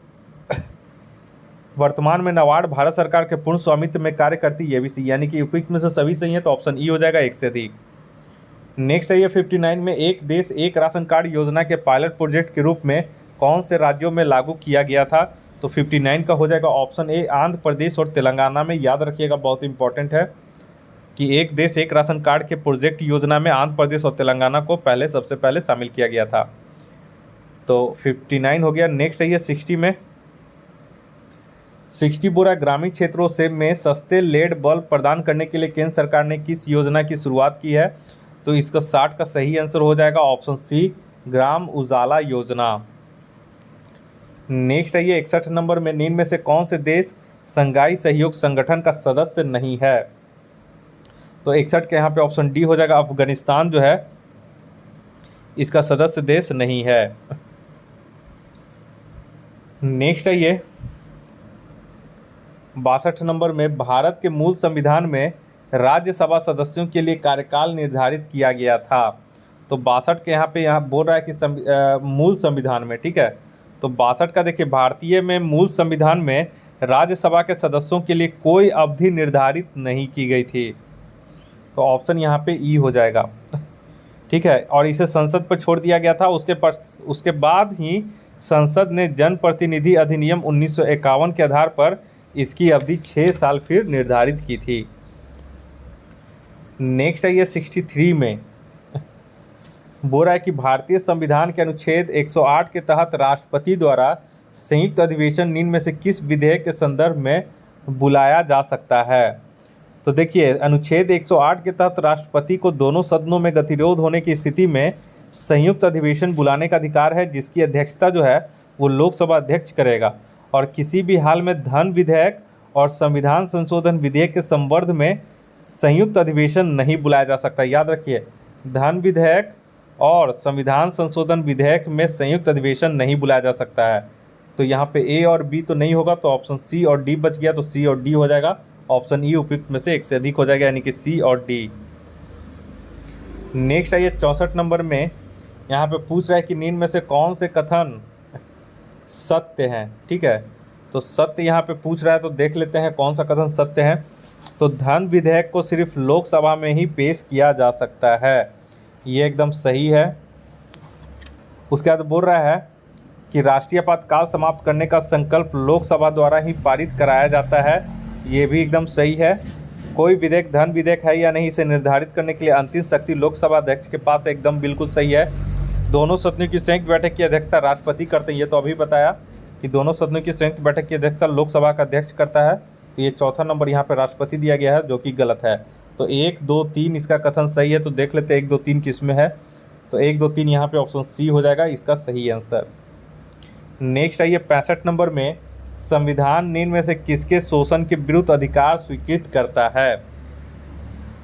वर्तमान में नाबार्ड भारत सरकार के पूर्ण स्वामित्व में कार्य करती है, ये भी सही, यानी कि उपयुक्त में से सभी सही है। तो ऑप्शन ई हो जाएगा एक से अधिक। नेक्स्ट है 59 में एक देश एक राशन कार्ड योजना के पायलट प्रोजेक्ट के रूप में कौन से राज्यों में लागू किया गया था? तो 59 का हो जाएगा ऑप्शन ए आंध्र प्रदेश और तेलंगाना में। याद रखिएगा, बहुत इंपॉर्टेंट है कि एक देश एक राशन कार्ड के प्रोजेक्ट योजना में आंध्र प्रदेश और तेलंगाना को सबसे पहले शामिल किया गया था। तो 59 हो गया। नेक्स्ट है 60 में 60 बोरा ग्रामीण क्षेत्रों से में सस्ते लेड बल्ब प्रदान करने के लिए केंद्र सरकार ने किस योजना की शुरुआत की है? तो इसका 60 का सही आंसर हो जाएगा ऑप्शन सी ग्राम उजाला योजना। नेक्स्ट है 61 नंबर में निम्न में से कौन से देश संघाई सहयोग संगठन का सदस्य नहीं है? तो 61 के यहाँ पे ऑप्शन डी हो जाएगा, अफगानिस्तान जो है इसका सदस्य देश नहीं है। नेक्स्ट है 62 नंबर में भारत के मूल संविधान में राज्यसभा सदस्यों के लिए कार्यकाल निर्धारित किया गया था। तो 62 के यहाँ बोल रहा है कि मूल संविधान में, ठीक है। तो 62 का देखिए भारतीय में मूल संविधान में राज्यसभा के सदस्यों के लिए कोई अवधि निर्धारित नहीं की गई थी। तो ऑप्शन यहाँ पे ई हो जाएगा, ठीक है। और इसे संसद पर छोड़ दिया गया था। उसके बाद ही संसद ने जनप्रतिनिधि अधिनियम 1951 के आधार पर इसकी अवधि 6 साल फिर निर्धारित की थी। नेक्स्ट है 63 में बोल रहा है कि भारतीय संविधान के अनुच्छेद 108 के तहत राष्ट्रपति द्वारा संयुक्त अधिवेशन निम्न में से किस विधेयक के संदर्भ में बुलाया जा सकता है? तो देखिए अनुच्छेद 108 के तहत राष्ट्रपति को दोनों सदनों में गतिरोध होने की स्थिति में संयुक्त अधिवेशन बुलाने का अधिकार है, जिसकी अध्यक्षता जो है वो लोकसभा अध्यक्ष करेगा। और किसी भी हाल में धन विधेयक और संविधान संशोधन विधेयक के संबंध में संयुक्त अधिवेशन नहीं बुलाया जा सकता। याद रखिए, धन विधेयक और संविधान संशोधन विधेयक में संयुक्त अधिवेशन नहीं बुलाया जा सकता है। तो यहाँ पे ए और बी तो नहीं होगा, तो ऑप्शन सी और डी बच गया, तो सी और डी हो जाएगा। ऑप्शन ई उपयुक्त में से एक से अधिक हो जाएगा, यानी कि सी और डी। नेक्स्ट आइए 64 नंबर में, यहाँ पे पूछ रहा है कि निम्न में से कौन से कथन सत्य हैं। ठीक है, तो सत्य यहाँ पे पूछ रहा है, तो देख लेते हैं कौन सा कथन सत्य है। तो धन विधेयक को सिर्फ लोकसभा में ही पेश किया जा सकता है, ये एकदम सही है। उसके बाद बोल रहा है कि राष्ट्रीय आपातकाल समाप्त करने का संकल्प लोकसभा द्वारा ही पारित कराया जाता है, ये भी एकदम सही है। कोई विधेयक धन विधेयक है या नहीं, इसे निर्धारित करने के लिए अंतिम शक्ति लोकसभा अध्यक्ष के पास है, एकदम बिल्कुल सही है। दोनों सदनों की संयुक्त बैठक की अध्यक्षता राष्ट्रपति करते हैं, ये तो अभी बताया कि दोनों सदनों की संयुक्त बैठक की अध्यक्षता लोकसभा का अध्यक्ष करता है। तो ये चौथा नंबर यहाँ पे राष्ट्रपति दिया गया है, जो कि गलत है। तो 1, 2, 3 इसका कथन सही है। तो देख लेते हैं 1, 2, 3 किस में है। तो 1, 2, 3 यहाँ पे ऑप्शन सी हो जाएगा इसका सही आंसर। नेक्स्ट आइए 65 नंबर में, संविधान निम्न में से किसके शोषण के विरुद्ध अधिकार स्वीकृत करता है।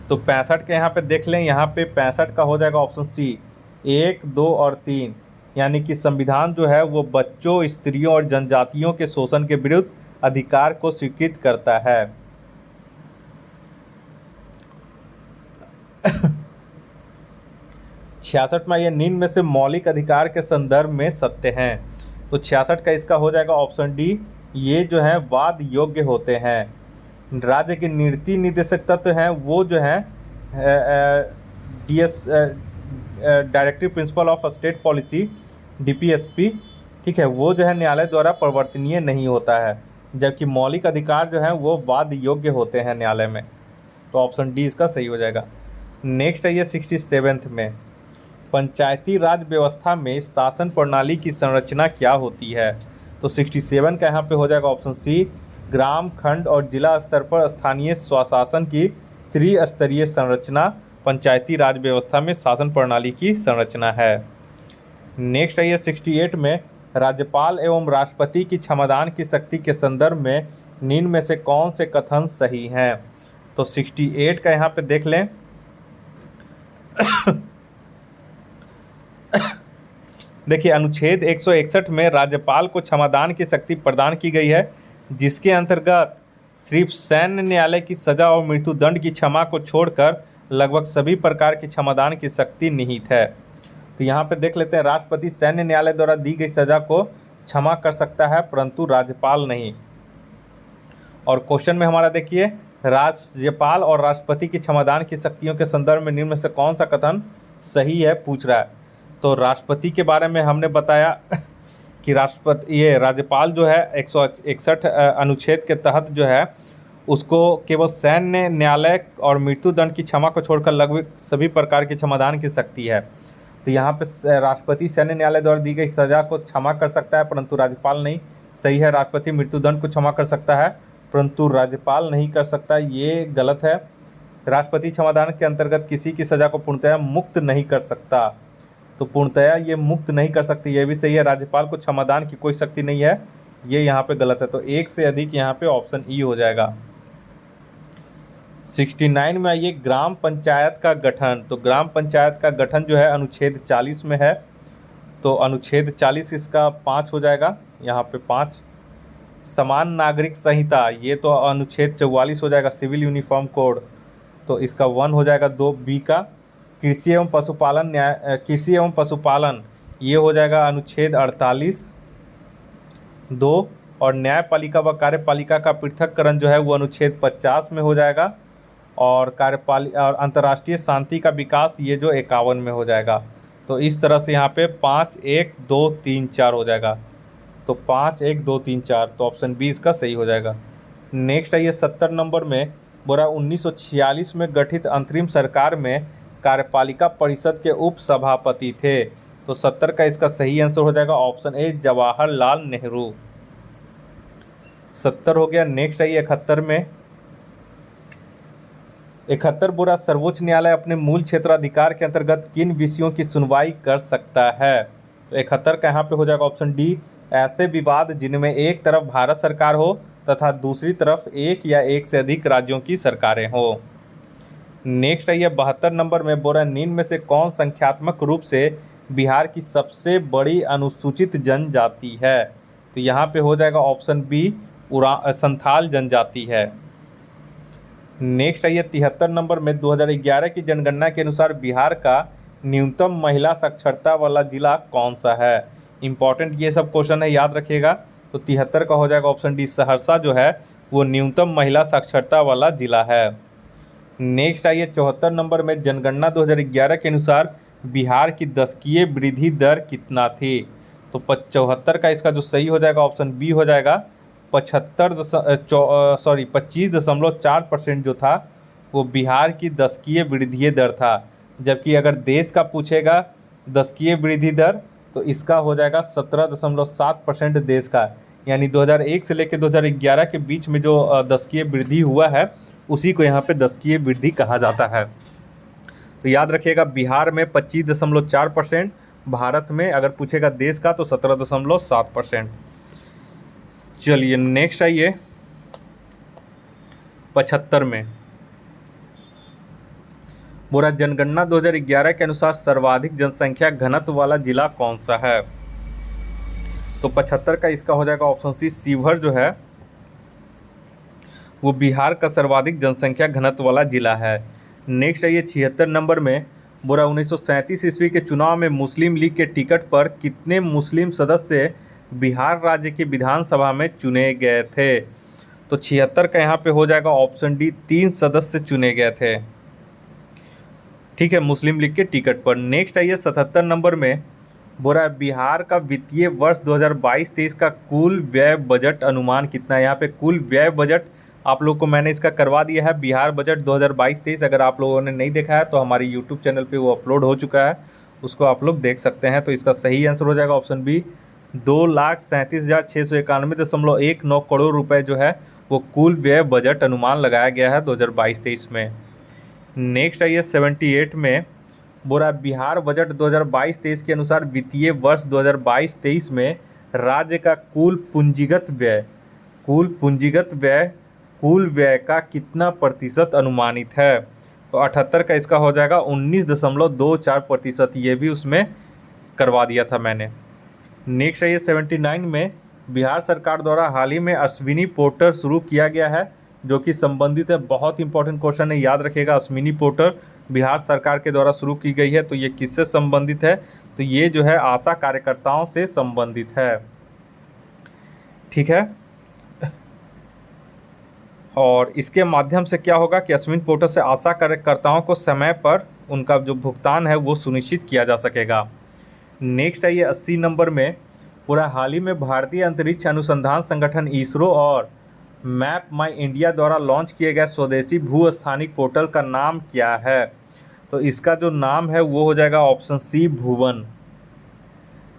तो 65 के यहाँ पे देख लें, यहाँ पे 65 का हो जाएगा ऑप्शन सी 1, 2 और 3, यानी कि संविधान जो है वो बच्चों, स्त्रियों और जनजातियों के शोषण के विरुद्ध अधिकार को स्वीकृत करता है। छियासठ में ये निम्न में से मौलिक अधिकार के संदर्भ में सत्य हैं। तो 66 का इसका हो जाएगा ऑप्शन डी, ये जो है वाद योग्य होते हैं। राज्य के नीति निर्देशक तत्व हैं वो जो हैं directive principle of state policy DPSP, ठीक है, वो जो है न्यायालय द्वारा परिवर्तनीय नहीं होता है, जबकि मौलिक अधिकार जो हैं वो वाद योग्य होते हैं न्यायालय में। तो ऑप्शन डी इसका सही हो जाएगा। नेक्स्ट है ये 67 में, पंचायती राज व्यवस्था में शासन प्रणाली की संरचना क्या होती है। तो 67 का यहाँ पे हो जाएगा ऑप्शन सी, ग्राम, खंड और जिला स्तर पर स्थानीय स्वशासन की त्रिस्तरीय संरचना पंचायती राज व्यवस्था में शासन प्रणाली की संरचना है। नेक्स्ट है ये 68 में, राज्यपाल एवं राष्ट्रपति की क्षमादान की शक्ति के संदर्भ में निम्न में से कौन से कथन सही हैं। तो 68 का यहाँ पे देख लें, देखिए अनुच्छेद 161 में राज्यपाल को क्षमादान की शक्ति प्रदान की गई है, जिसके अंतर्गत सिर्फ सैन्य न्यायालय की सजा और मृत्युदंड की क्षमा को छोड़कर लगभग सभी प्रकार की क्षमादान की शक्ति निहित है। तो यहाँ पे देख लेते हैं, राष्ट्रपति सैन्य न्यायालय द्वारा दी गई सजा को क्षमा कर सकता है, परंतु राज्यपाल नहीं। और क्वेश्चन में हमारा देखिए, राज्यपाल और राष्ट्रपति की क्षमादान की शक्तियों के संदर्भ में निम्न में से कौन सा कथन सही है पूछ रहा है। तो राष्ट्रपति के बारे में हमने बताया कि राज्यपाल जो है 161 अनुच्छेद के तहत जो है उसको केवल सैन्य न्यायालय और मृत्युदंड की क्षमा को छोड़कर लगभग सभी प्रकार के क्षमादान की शक्ति है। तो यहाँ पे राष्ट्रपति सैन्य न्यायालय द्वारा दी गई सजा को क्षमा कर सकता है, परंतु राज्यपाल नहीं। सही है, राष्ट्रपति मृत्युदंड को क्षमा कर सकता है, परंतु राज्यपाल नहीं कर सकता, ये गलत है। राष्ट्रपति क्षमादान के अंतर्गत किसी की सजा को पूर्णतया मुक्त नहीं कर सकता, तो पूर्णतया ये मुक्त नहीं कर सकती, ये भी सही है। राज्यपाल को क्षमादान की कोई शक्ति नहीं है, ये यहाँ पे गलत है। तो एक से अधिक यहाँ पे ऑप्शन ई हो जाएगा। 69 में आइए, ग्राम पंचायत का गठन। तो ग्राम पंचायत का गठन जो है अनुच्छेद 40 में है, तो अनुच्छेद 40 इसका 5 हो जाएगा, यहाँ पे 5। समान नागरिक संहिता, ये तो अनुच्छेद 44 हो जाएगा, सिविल यूनिफॉर्म कोड, तो इसका 1 हो जाएगा 2 बी का। कृषि एवं पशुपालन कृषि एवं पशुपालन, ये हो जाएगा अनुच्छेद 48 2। और न्यायपालिका व कार्यपालिका का पृथक्करण जो है वो अनुच्छेद 50 में हो जाएगा। और और अंतर्राष्ट्रीय शांति का विकास, ये जो 51 में हो जाएगा। तो इस तरह से यहाँ पे 5, 1, 2, 3, 4 हो जाएगा। तो 5, 1, 2, 3, 4, तो ऑप्शन बी इसका सही हो जाएगा। नेक्स्ट है ये 70 नंबर में, बोरा 1946 में गठित अंतरिम सरकार में कार्यपालिका परिषद के उप सभापति थे। तो 70 का इसका सही आंसर हो जाएगा ऑप्शन ए, जवाहरलाल नेहरू। 70 हो गया। नेक्स्ट है 71 में, 71 बोरा सर्वोच्च न्यायालय अपने मूल क्षेत्राधिकार के अंतर्गत किन विषयों की सुनवाई कर सकता है। तो 71 का यहाँ पे हो जाएगा ऑप्शन डी, ऐसे विवाद जिनमें एक तरफ भारत सरकार हो तथा दूसरी तरफ एक या एक से अधिक राज्यों की सरकारें हो। नेक्स्ट है ये 72 नंबर में बोला निम्न में से कौन संख्यात्मक रूप से बिहार की सबसे बड़ी अनुसूचित जनजाति है। तो यहाँ पे हो जाएगा ऑप्शन बी संथाल जनजाति है। नेक्स्ट है ये 73 नंबर में 2011 की जनगणना के अनुसार बिहार का न्यूनतम महिला साक्षरता वाला जिला कौन सा है। इंपॉर्टेंट ये सब क्वेश्चन है, याद रखिएगा। तो 73 का हो जाएगा ऑप्शन डी सहरसा जो है वो न्यूनतम महिला साक्षरता वाला जिला है। नेक्स्ट आइए 74 नंबर में जनगणना 2011 के अनुसार बिहार की दशकीय वृद्धि दर कितना थी। तो 74 का इसका जो सही हो जाएगा ऑप्शन बी हो जाएगा 25.4% जो था वो बिहार की दशकीय वृद्धि दर था। जबकि अगर देश का पूछेगा दशकीय वृद्धि दर तो इसका हो जाएगा 17.7% देश का। यानी 2001 से लेकर 2011 के बीच में जो दशकीय वृद्धि हुआ है उसी को यहाँ पे दशकीय वृद्धि कहा जाता है। तो याद रखिएगा बिहार में 25.4%, भारत में अगर पूछेगा देश का तो 17.7%। चलिए नेक्स्ट आइए 75 में बोरा जनगणना 2011 के अनुसार सर्वाधिक जनसंख्या घनत्व वाला जिला कौन सा है। तो 75 का इसका हो जाएगा ऑप्शन सी शिवहर जो है वो बिहार का सर्वाधिक जनसंख्या घनत्व वाला जिला है। नेक्स्ट है ये 76 नंबर में बोरा 1937 ईस्वी के चुनाव में मुस्लिम लीग के टिकट पर कितने मुस्लिम सदस्य बिहार राज्य की विधानसभा में चुने गए थे। तो 76 का यहाँ पे हो जाएगा ऑप्शन डी 3 सदस्य चुने गए थे, ठीक है, मुस्लिम लीग के टिकट पर। नेक्स्ट है ये 77 नंबर में बोरा बिहार का वित्तीय वर्ष 2022-23 का कुल व्यय बजट अनुमान कितना है। यहाँ पे कुल व्यय बजट आप लोग को मैंने इसका करवा दिया है, बिहार बजट 2022-23। अगर आप लोगों ने नहीं देखा है तो हमारी यूट्यूब चैनल पे वो अपलोड हो चुका है, उसको आप लोग देख सकते हैं। तो इसका सही आंसर हो जाएगा ऑप्शन बी 2,37,691.19 करोड़ रुपए जो है वो कुल व्यय बजट अनुमान लगाया गया है 2022-23 में। नेक्स्ट है ये 78 में बोरा बिहार बजट 2022-23 के अनुसार वित्तीय वर्ष 2022-23 में राज्य का कुल व्यय का कितना प्रतिशत अनुमानित है। तो 78 का इसका हो जाएगा 19.24%, ये भी उसमें करवा दिया था मैंने। नेक्स्ट है ये 79 में बिहार सरकार द्वारा हाल ही में अश्विनी पोर्टल शुरू किया गया है जो कि संबंधित है, बहुत इंपॉर्टेंट क्वेश्चन है, याद रखिएगा। अश्विनी पोर्टल बिहार सरकार के द्वारा शुरू की गई है, तो ये किससे संबंधित है। तो ये जो है आशा कार्यकर्ताओं से संबंधित है, ठीक है। और इसके माध्यम से क्या होगा कि अश्विनी पोर्टल से आशा कार्यकर्ताओं को समय पर उनका जो भुगतान है वो सुनिश्चित किया जा सकेगा। नेक्स्ट है ये 80 नंबर में पूरा हाल ही में भारतीय अंतरिक्ष अनुसंधान संगठन इसरो और मैप माई इंडिया द्वारा लॉन्च किए गए स्वदेशी भू स्थानिक पोर्टल का नाम क्या है। तो इसका जो नाम है वो हो जाएगा ऑप्शन सी भुवन।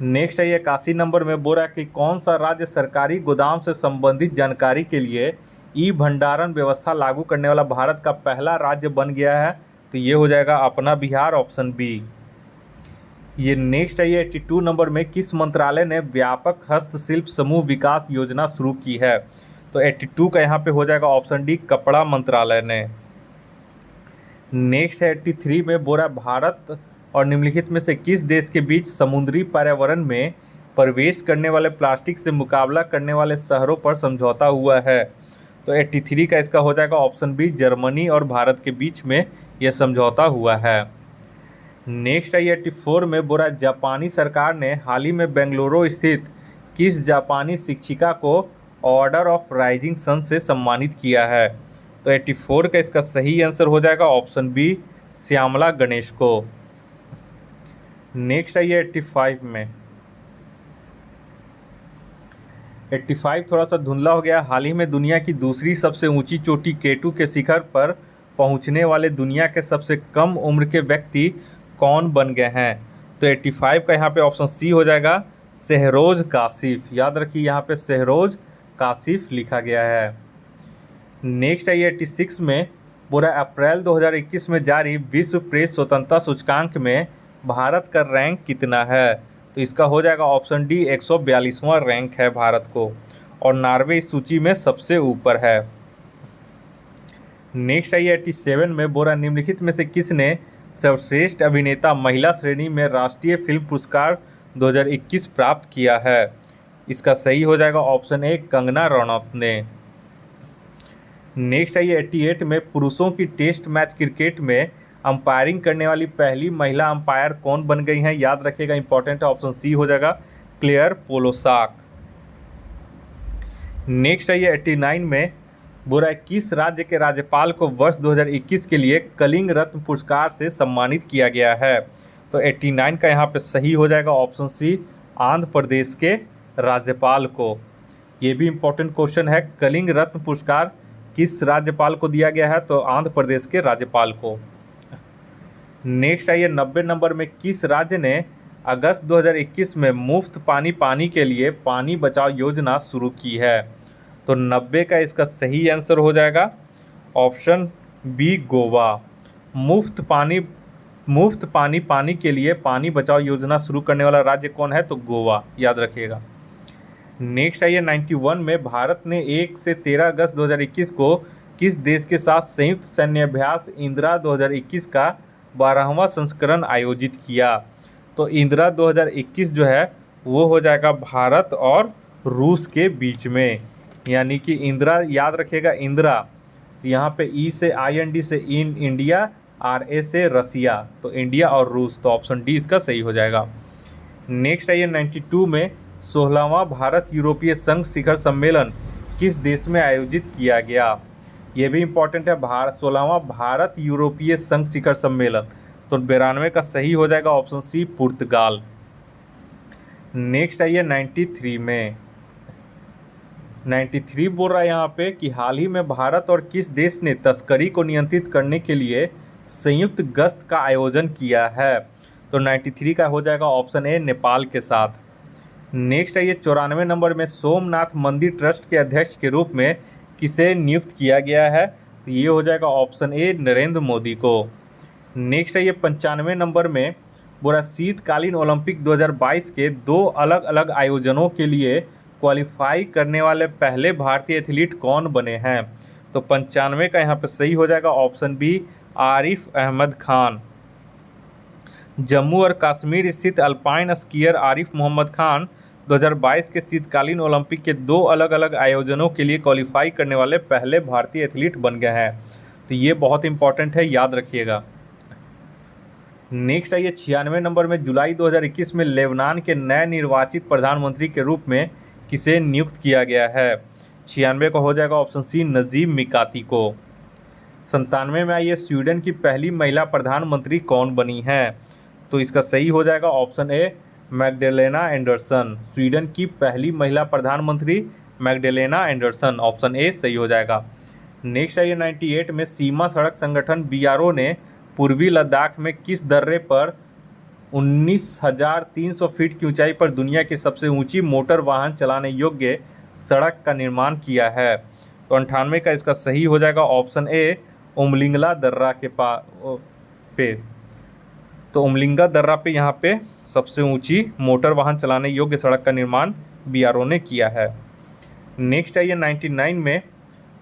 नेक्स्ट है ये 81 नंबर में बोल रहा है कि कौन सा राज्य सरकारी गोदाम से संबंधित जानकारी के लिए ई भंडारण व्यवस्था लागू करने वाला भारत का पहला राज्य बन गया है। तो ये हो जाएगा अपना बिहार, ऑप्शन बी। ये नेक्स्ट है ये 82 नंबर में किस मंत्रालय ने व्यापक हस्तशिल्प समूह विकास योजना शुरू की है। तो 82 का यहाँ पे हो जाएगा ऑप्शन डी कपड़ा मंत्रालय ने। नेक्स्ट है 83 में बोरा भारत और निम्नलिखित में से किस देश के बीच समुद्री पर्यावरण में प्रवेश करने वाले प्लास्टिक से मुकाबला करने वाले शहरों पर समझौता हुआ है। तो 83 का इसका हो जाएगा ऑप्शन बी जर्मनी और भारत के बीच में यह समझौता हुआ है। नेक्स्ट है 84 में बोरा जापानी सरकार ने हाल ही में बेंगलुरु स्थित किस जापानी शिक्षिका को ऑर्डर ऑफ राइजिंग सन से सम्मानित किया है। तो 84 का इसका सही आंसर हो जाएगा ऑप्शन बी श्यामला गणेश को। नेक्स्ट है 85 में 85 थोड़ा सा धुंधला हो गया। हाल ही में दुनिया की दूसरी सबसे ऊंची चोटी केटू के शिखर पर पहुंचने वाले दुनिया के सबसे कम उम्र के व्यक्ति कौन बन गए हैं। तो 85 का यहाँ पे ऑप्शन सी हो जाएगा शहरोज काशिफ। याद रखिए यहाँ पे शहरोज काशिफ लिखा गया है। नेक्स्ट है 86 में पूरा अप्रैल 2021 में जारी विश्व प्रेस स्वतंत्रता सूचकांक में भारत का रैंक कितना है। तो इसका हो जाएगा ऑप्शन डी 142वां रैंक है भारत को, और नॉर्वे इस सूची में सबसे ऊपर है। नेक्स्ट है ये 87 में बोरा निम्नलिखित में से किसने सर्वश्रेष्ठ अभिनेता महिला श्रेणी में राष्ट्रीय फिल्म पुरस्कार 2021 प्राप्त किया है? इसका सही हो जाएगा ऑप्शन ए कंगना रनौत ने। नेक्स्ट है ये 88 में पुरुषों की टेस्ट मैच क्रिकेट में अंपायरिंग करने वाली पहली महिला अंपायर कौन बन गई हैं? याद रखिएगा, इंपॉर्टेंट है, ऑप्शन सी हो जाएगा क्लेयर पोलोसाक। नेक्स्ट है ये 89 में बोरा किस राज्य के राज्यपाल को वर्ष 2021 के लिए कलिंग रत्न पुरस्कार से सम्मानित किया गया है? तो 89 का यहाँ पे सही हो जाएगा ऑप्शन सी आंध्र प्रदेश के राज्यपाल को। ये भी इम्पोर्टेंट क्वेश्चन है, कलिंग रत्न पुरस्कार किस राज्यपाल को दिया गया है? तो आंध्र प्रदेश के राज्यपाल को। नेक्स्ट है ये 90 नंबर में किस राज्य ने अगस्त 2021 में मुफ्त पानी के लिए पानी बचाओ योजना शुरू की है? तो 90 का इसका सही आंसर हो जाएगा ऑप्शन बी गोवा। मुफ्त पानी के लिए पानी बचाओ योजना शुरू करने वाला राज्य कौन है? तो गोवा, याद रखिएगा। नेक्स्ट है ये 91 में भारत ने 1 से 13 अगस्त 2021 को किस देश के साथ संयुक्त सैन्य अभ्यास इंदिरा 2021 का 12वां संस्करण आयोजित किया? तो इंदिरा 2021 जो है वो हो जाएगा भारत और रूस के बीच में, यानी कि इंदिरा, याद रखिएगा इंदिरा, यहाँ पे ई से IND से इंडिया, RA से रसिया, तो इंडिया और रूस, तो ऑप्शन डी इसका सही हो जाएगा। नेक्स्ट है ये 92 में 16वां भारत यूरोपीय संघ शिखर सम्मेलन किस देश में आयोजित किया गया? ये भी इम्पोर्टेंट है, 16वां भारत यूरोपीय संघ शिखर सम्मेलन, तो 92 का सही हो जाएगा ऑप्शन सी पुर्तगाल। नेक्स्ट है ये 93 में 93 बोल रहा है यहाँ पे कि हाल ही में भारत और किस देश ने तस्करी को नियंत्रित करने के लिए संयुक्त गश्त का आयोजन किया है? तो 93 का हो जाएगा ऑप्शन ए नेपाल के साथ। नेक्स्ट है ये 94 नंबर में सोमनाथ मंदिर ट्रस्ट के अध्यक्ष के रूप में किसे नियुक्त किया गया है? तो ये हो जाएगा ऑप्शन ए नरेंद्र मोदी को। नेक्स्ट है ये 95 नंबर में बोरा शीतकालीन ओलंपिक 2022 के 2 अलग अलग आयोजनों के लिए क्वालिफाई करने वाले पहले भारतीय एथलीट कौन बने हैं? तो 95 का यहाँ पे सही हो जाएगा ऑप्शन बी आरिफ अहमद खान। जम्मू और कश्मीर स्थित अल्पाइन स्कीयर आरिफ मोहम्मद खान 2022 के शीतकालीन ओलंपिक के 2 अलग अलग आयोजनों के लिए क्वालिफाई करने वाले पहले भारतीय एथलीट बन गए हैं, तो ये बहुत इंपॉर्टेंट है, याद रखिएगा। नेक्स्ट है ये 96 नंबर में जुलाई 2021 में लेबनान के नए निर्वाचित प्रधानमंत्री के रूप में किसे नियुक्त किया गया है? 96 का हो जाएगा ऑप्शन सी नजीब मिकाती को। 97 में आई स्वीडन की पहली महिला प्रधानमंत्री कौन बनी हैं? तो इसका सही हो जाएगा ऑप्शन ए मैग्डलेना एंडरसन। स्वीडन की पहली महिला प्रधानमंत्री मैग्डलेना एंडरसन, ऑप्शन ए सही हो जाएगा। नेक्स्ट है ये 98 में सीमा सड़क संगठन BRO ने पूर्वी लद्दाख में किस दर्रे पर 19,300 फीट की ऊंचाई पर दुनिया की सबसे ऊंची मोटर वाहन चलाने योग्य सड़क का निर्माण किया है? तो 98 का इसका सही हो जाएगा ऑप्शन ए उमलिंगला दर्रा के पे। तो उमलिंगा दर्रा पे यहाँ पे सबसे ऊंची मोटर वाहन चलाने योग्य सड़क का निर्माण BRO ने किया है। नेक्स्ट है ये 99 में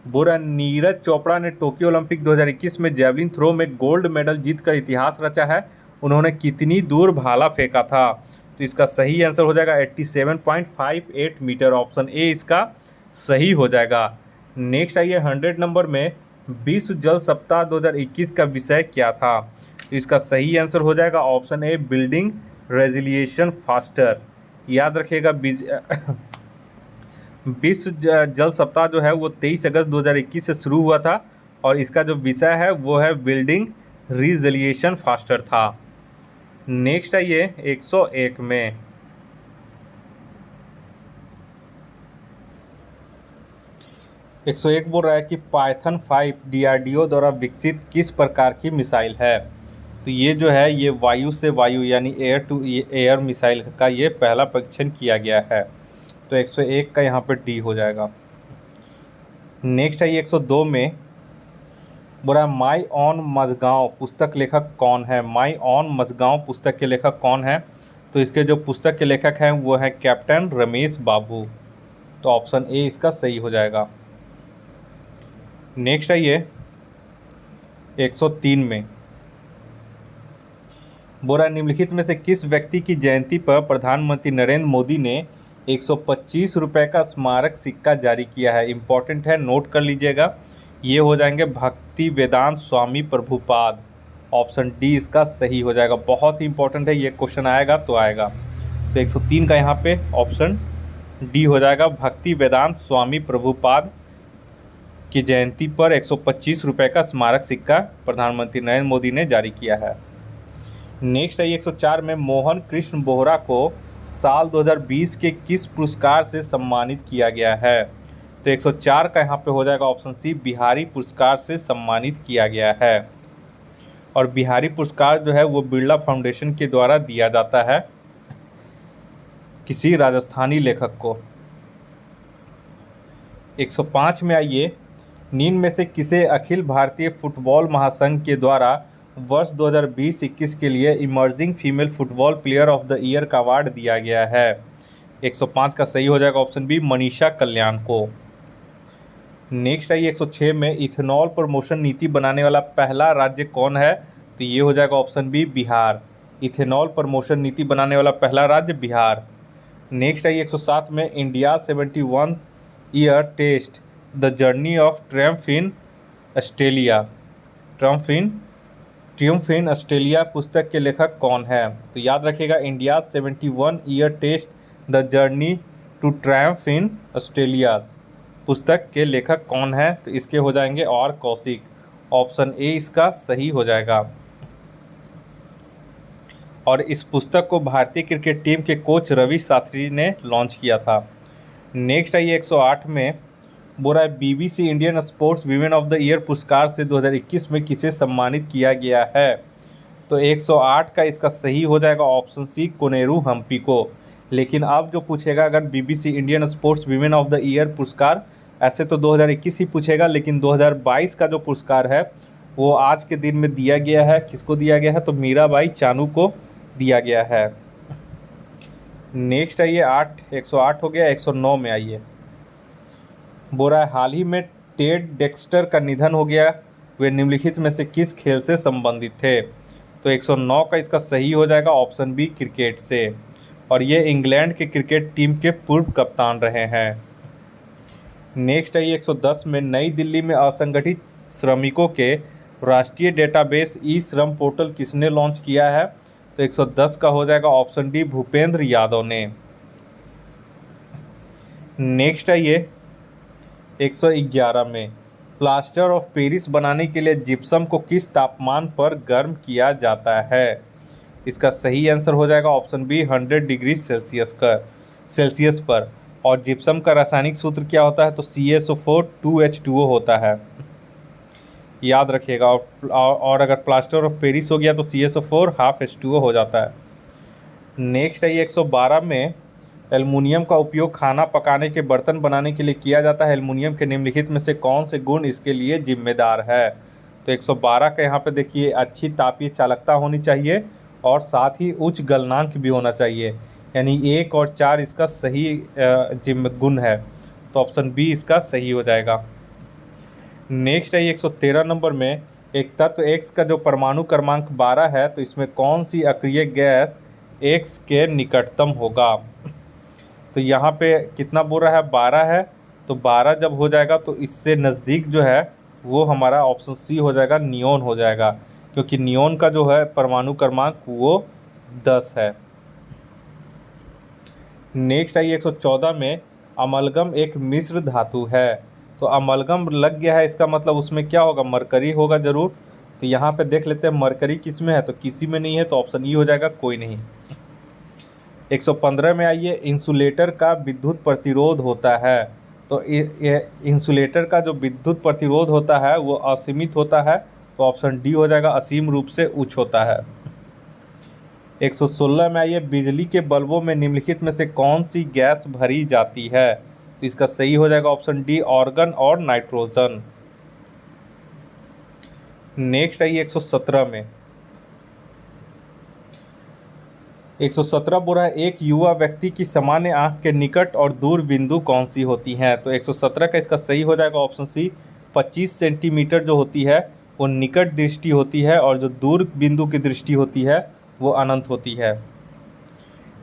बोरा नीरज चोपड़ा ने टोक्यो ओलंपिक 2021 में जेवलिन थ्रो में गोल्ड मेडल जीतकर इतिहास रचा है। उन्होंने कितनी दूर भाला फेंका था? तो इसका सही आंसर हो जाएगा 87.58 मीटर, ऑप्शन ए इसका सही हो जाएगा। नेक्स्ट है ये 100 नंबर में विश्व जल सप्ताह 2021 का विषय क्या था? तो इसका सही आंसर हो जाएगा ऑप्शन ए बिल्डिंग रेजिलिएशन फास्टर। याद रखिएगा विश्व जल सप्ताह जो है वो 23 अगस्त 2021 से शुरू हुआ था और इसका जो विषय है वो है बिल्डिंग रिजिलिएशन फास्टर था। नेक्स्ट है ये 101 में 101 बोल रहा है कि पाइथन 5 DRDO द्वारा विकसित किस प्रकार की मिसाइल है? तो ये जो है ये वायु से वायु यानी एयर टू एयर मिसाइल का ये पहला परीक्षण किया गया है, तो 101 का यहाँ पर डी हो जाएगा। नेक्स्ट है ये 102 में बोला माई ऑन मझगांव पुस्तक लेखक कौन है? माई ऑन मझगांव पुस्तक के लेखक कौन है? तो इसके जो पुस्तक के लेखक हैं वो है कैप्टन रमेश बाबू, तो ऑप्शन ए इसका सही हो जाएगा। नेक्स्ट है ये 103 में। बोरा निम्नलिखित में से किस व्यक्ति की जयंती पर प्रधानमंत्री नरेंद्र मोदी ने 125 रुपये का स्मारक सिक्का जारी किया है? इम्पोर्टेंट है, नोट कर लीजिएगा। ये हो जाएंगे भक्ति वेदांत स्वामी प्रभुपाद। ऑप्शन डी इसका सही हो जाएगा। बहुत ही इंपॉर्टेंट है, ये क्वेश्चन आएगा तो आएगा। तो 103 का यहाँ पे ऑप्शन डी हो जाएगा। भक्ति वेदांत स्वामी प्रभुपाद की जयंती पर 125 रुपये का स्मारक सिक्का प्रधानमंत्री नरेंद्र मोदी ने जारी किया है। नेक्स्ट है 104 में मोहन कृष्ण बोहरा को साल 2020 के किस पुरस्कार से सम्मानित किया गया है? तो 104 का यहाँ पे हो जाएगा ऑप्शन सी, बिहारी पुरस्कार से सम्मानित किया गया है। और बिहारी पुरस्कार जो है वो बिरला फाउंडेशन के द्वारा दिया जाता है किसी राजस्थानी लेखक को। 105 में आइए, निम्न में से किसे अखिल भारतीय फुटबॉल महासंघ के द्वारा वर्ष 2020-21 के लिए emerging female football player of the year का अवार्ड दिया गया है? 105 का सही हो जाएगा ऑप्शन बी, मनीषा कल्याण को। नेक्स्ट है 106 में इथेनॉल प्रमोशन नीति बनाने वाला पहला राज्य कौन है? तो ये हो जाएगा option B, Bihar. Ethanol promotion नीति बनाने वाला पहला राज्य बिहार। नेक्स्ट है 107 में India 71 year test the journey of triumph in Australia. Triumph in Australia पुस्तक के लेखक कौन है? तो याद रखिएगा, India 71 year test the journey to triumph in Australia पुस्तक के लेखक कौन है? तो इसके हो जाएंगे और कौशिक। ऑप्शन ए इसका सही हो जाएगा। और इस पुस्तक को भारतीय क्रिकेट टीम के कोच रवि शास्त्री ने लॉन्च किया था। नेक्स्ट है 108 में Bora BBC Indian sports women of the year पुरस्कार से 2021 में किसे सम्मानित किया गया है? तो 108 का इसका सही हो जाएगा ऑप्शन सी, कोनेरू हम्पी को। लेकिन अब जो पूछेगा अगर BBC Indian sports women of the year पुरस्कार, ऐसे तो 2021 ही पूछेगा, लेकिन 2022 का जो पुरस्कार है वो आज के दिन में दिया गया है। किसको दिया गया है? तो मीराबाई चानू को दिया गया है। नेक्स्ट आइए 108 हो गया। 109 में आइए, बोरा हाल ही में टेड डेक्स्टर का निधन हो गया, वे निम्नलिखित में से किस खेल से संबंधित थे? तो 109 का इसका सही हो जाएगा ऑप्शन बी, क्रिकेट से। और ये इंग्लैंड के क्रिकेट टीम के पूर्व कप्तान रहे हैं। नेक्स्ट है 110 में नई दिल्ली में असंगठित श्रमिकों के राष्ट्रीय डेटाबेस ई श्रम पोर्टल किसने लॉन्च किया है? तो 110 का हो जाएगा ऑप्शन डी, भूपेंद्र यादव ने। नेक्स्ट है ये 111 में प्लास्टर ऑफ पेरिस बनाने के लिए जिप्सम को किस तापमान पर गर्म किया जाता है? इसका सही आंसर हो जाएगा ऑप्शन बी, 100 डिग्री सेल्सियस पर। और जिप्सम का रासायनिक सूत्र क्या होता है? तो CaSO4 2H2O होता है, याद रखिएगा। और अगर प्लास्टर ऑफ पेरिस हो गया तो CaSO4 ½ H2O हो जाता है। नेक्स्ट है 112 में एल्युमिनियम का उपयोग खाना पकाने के बर्तन बनाने के लिए किया जाता है। एल्युमिनियम के निम्नलिखित में से कौन से गुण इसके लिए जिम्मेदार है? तो 112 का यहाँ पे देखिए, अच्छी तापीय चालकता होनी चाहिए और साथ ही उच्च गलनांक भी होना चाहिए, यानी 1 और 4 इसका सही गुण है। तो ऑप्शन बी इसका सही हो जाएगा। नेक्स्ट है 113 नंबर में एक तत्व X का जो परमाणु क्रमांक 12 है, तो इसमें कौन सी अक्रिय गैस X के निकटतम होगा? तो यहाँ पे कितना बोल रहा है? 12 है। तो 12 जब हो जाएगा तो इससे नज़दीक जो है वो हमारा ऑप्शन सी हो जाएगा, नियोन हो जाएगा, क्योंकि नियोन का जो है परमाणु क्रमांक वो 10 है। नेक्स्ट आई 114 में अमलगम एक मिश्र धातु है। तो अमलगम लग गया है, इसका मतलब उसमें क्या होगा? मरकरी होगा ज़रूर। तो यहाँ पे देख लेते हैं मरकरी किस में है, तो किसी में नहीं है, तो ऑप्शन ई हो जाएगा, कोई नहीं। 115 में आइए, इंसुलेटर का विद्युत प्रतिरोध होता है। तो इंसुलेटर का जो विद्युत प्रतिरोध होता है वो असीमित होता है, तो ऑप्शन डी हो जाएगा, असीम रूप से उच्च होता है। 116 में आइए, बिजली के बल्बों में निम्नलिखित में से कौन सी गैस भरी जाती है? तो इसका सही हो जाएगा ऑप्शन डी, ऑर्गन और नाइट्रोजन। नेक्स्ट आइए 117 में 117 बोल रहा है, एक युवा व्यक्ति की सामान्य आंख के निकट और दूर बिंदु कौन सी होती हैं? तो 117 का इसका सही हो जाएगा ऑप्शन सी, 25 सेंटीमीटर जो होती है वो निकट दृष्टि होती है और जो दूर बिंदु की दृष्टि होती है वो अनंत होती है।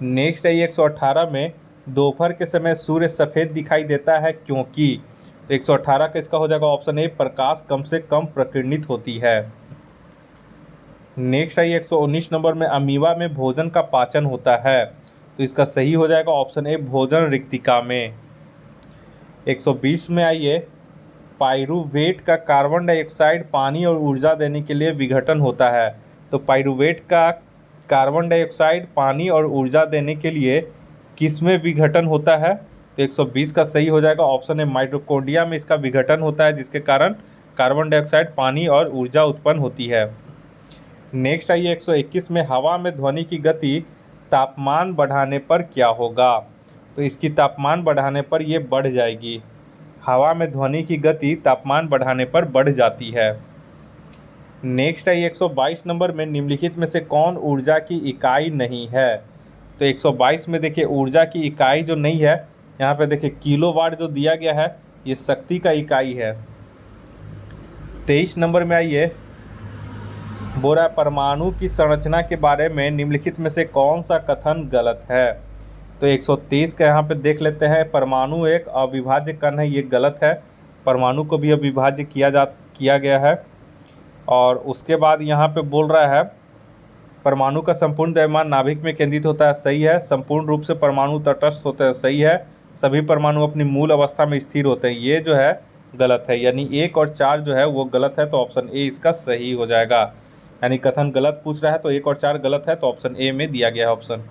नेक्स्ट है 118 में दोपहर के समय सूर्य सफ़ेद दिखाई देता है क्योंकि, तो 118 का इसका हो जाएगा ऑप्शन ए, प्रकाश कम से कम प्रकीर्णित होती है। नेक्स्ट है 119 नंबर में अमीबा में भोजन का पाचन होता है, तो इसका सही हो जाएगा ऑप्शन ए, भोजन रिक्तिका में। 120 में आइए, पाइरूवेट का कार्बन डाइऑक्साइड पानी और ऊर्जा देने के लिए विघटन होता है, तो पाइरूवेट का कार्बन डाइऑक्साइड पानी और ऊर्जा देने के लिए किस में विघटन होता है, तो 120 का सही हो जाएगा ऑप्शन ए, माइटोकॉन्ड्रिया में इसका विघटन होता है, जिसके कारण कार्बन डाइऑक्साइड पानी और ऊर्जा उत्पन्न होती है। नेक्स्ट आइए 121 में हवा में ध्वनि की गति तापमान बढ़ाने पर क्या होगा, तो इसकी तापमान बढ़ाने पर ये बढ़ जाएगी। हवा में ध्वनि की गति तापमान बढ़ाने पर बढ़ जाती है। नेक्स्ट है 122 नंबर में निम्नलिखित में से कौन ऊर्जा की इकाई नहीं है, तो 122 में देखिए ऊर्जा की इकाई जो नहीं है, यहाँ पे देखिए किलोवाट जो दिया गया है ये शक्ति का इकाई है। 23 नंबर में आइए, बोरा परमाणु की संरचना के बारे में निम्नलिखित में से कौन सा कथन गलत है, तो 123 का यहाँ पे देख लेते हैं। परमाणु एक अविभाज्य कण है, ये गलत है। परमाणु को भी अविभाज्य किया गया है। और उसके बाद यहाँ पे बोल रहा है परमाणु का संपूर्ण द्रव्यमान नाभिक में केंद्रित होता है, सही है। संपूर्ण रूप से परमाणु तटस्थ होते हैं, सही है। सभी परमाणु अपनी मूल अवस्था में स्थिर होते हैं, ये जो है गलत है। यानी 1 और 4 जो है वो गलत है, तो ऑप्शन ए इसका सही हो जाएगा। यानी कथन गलत पूछ रहा है तो 1 और 4 गलत है, तो ऑप्शन ए में दिया गया है ऑप्शन।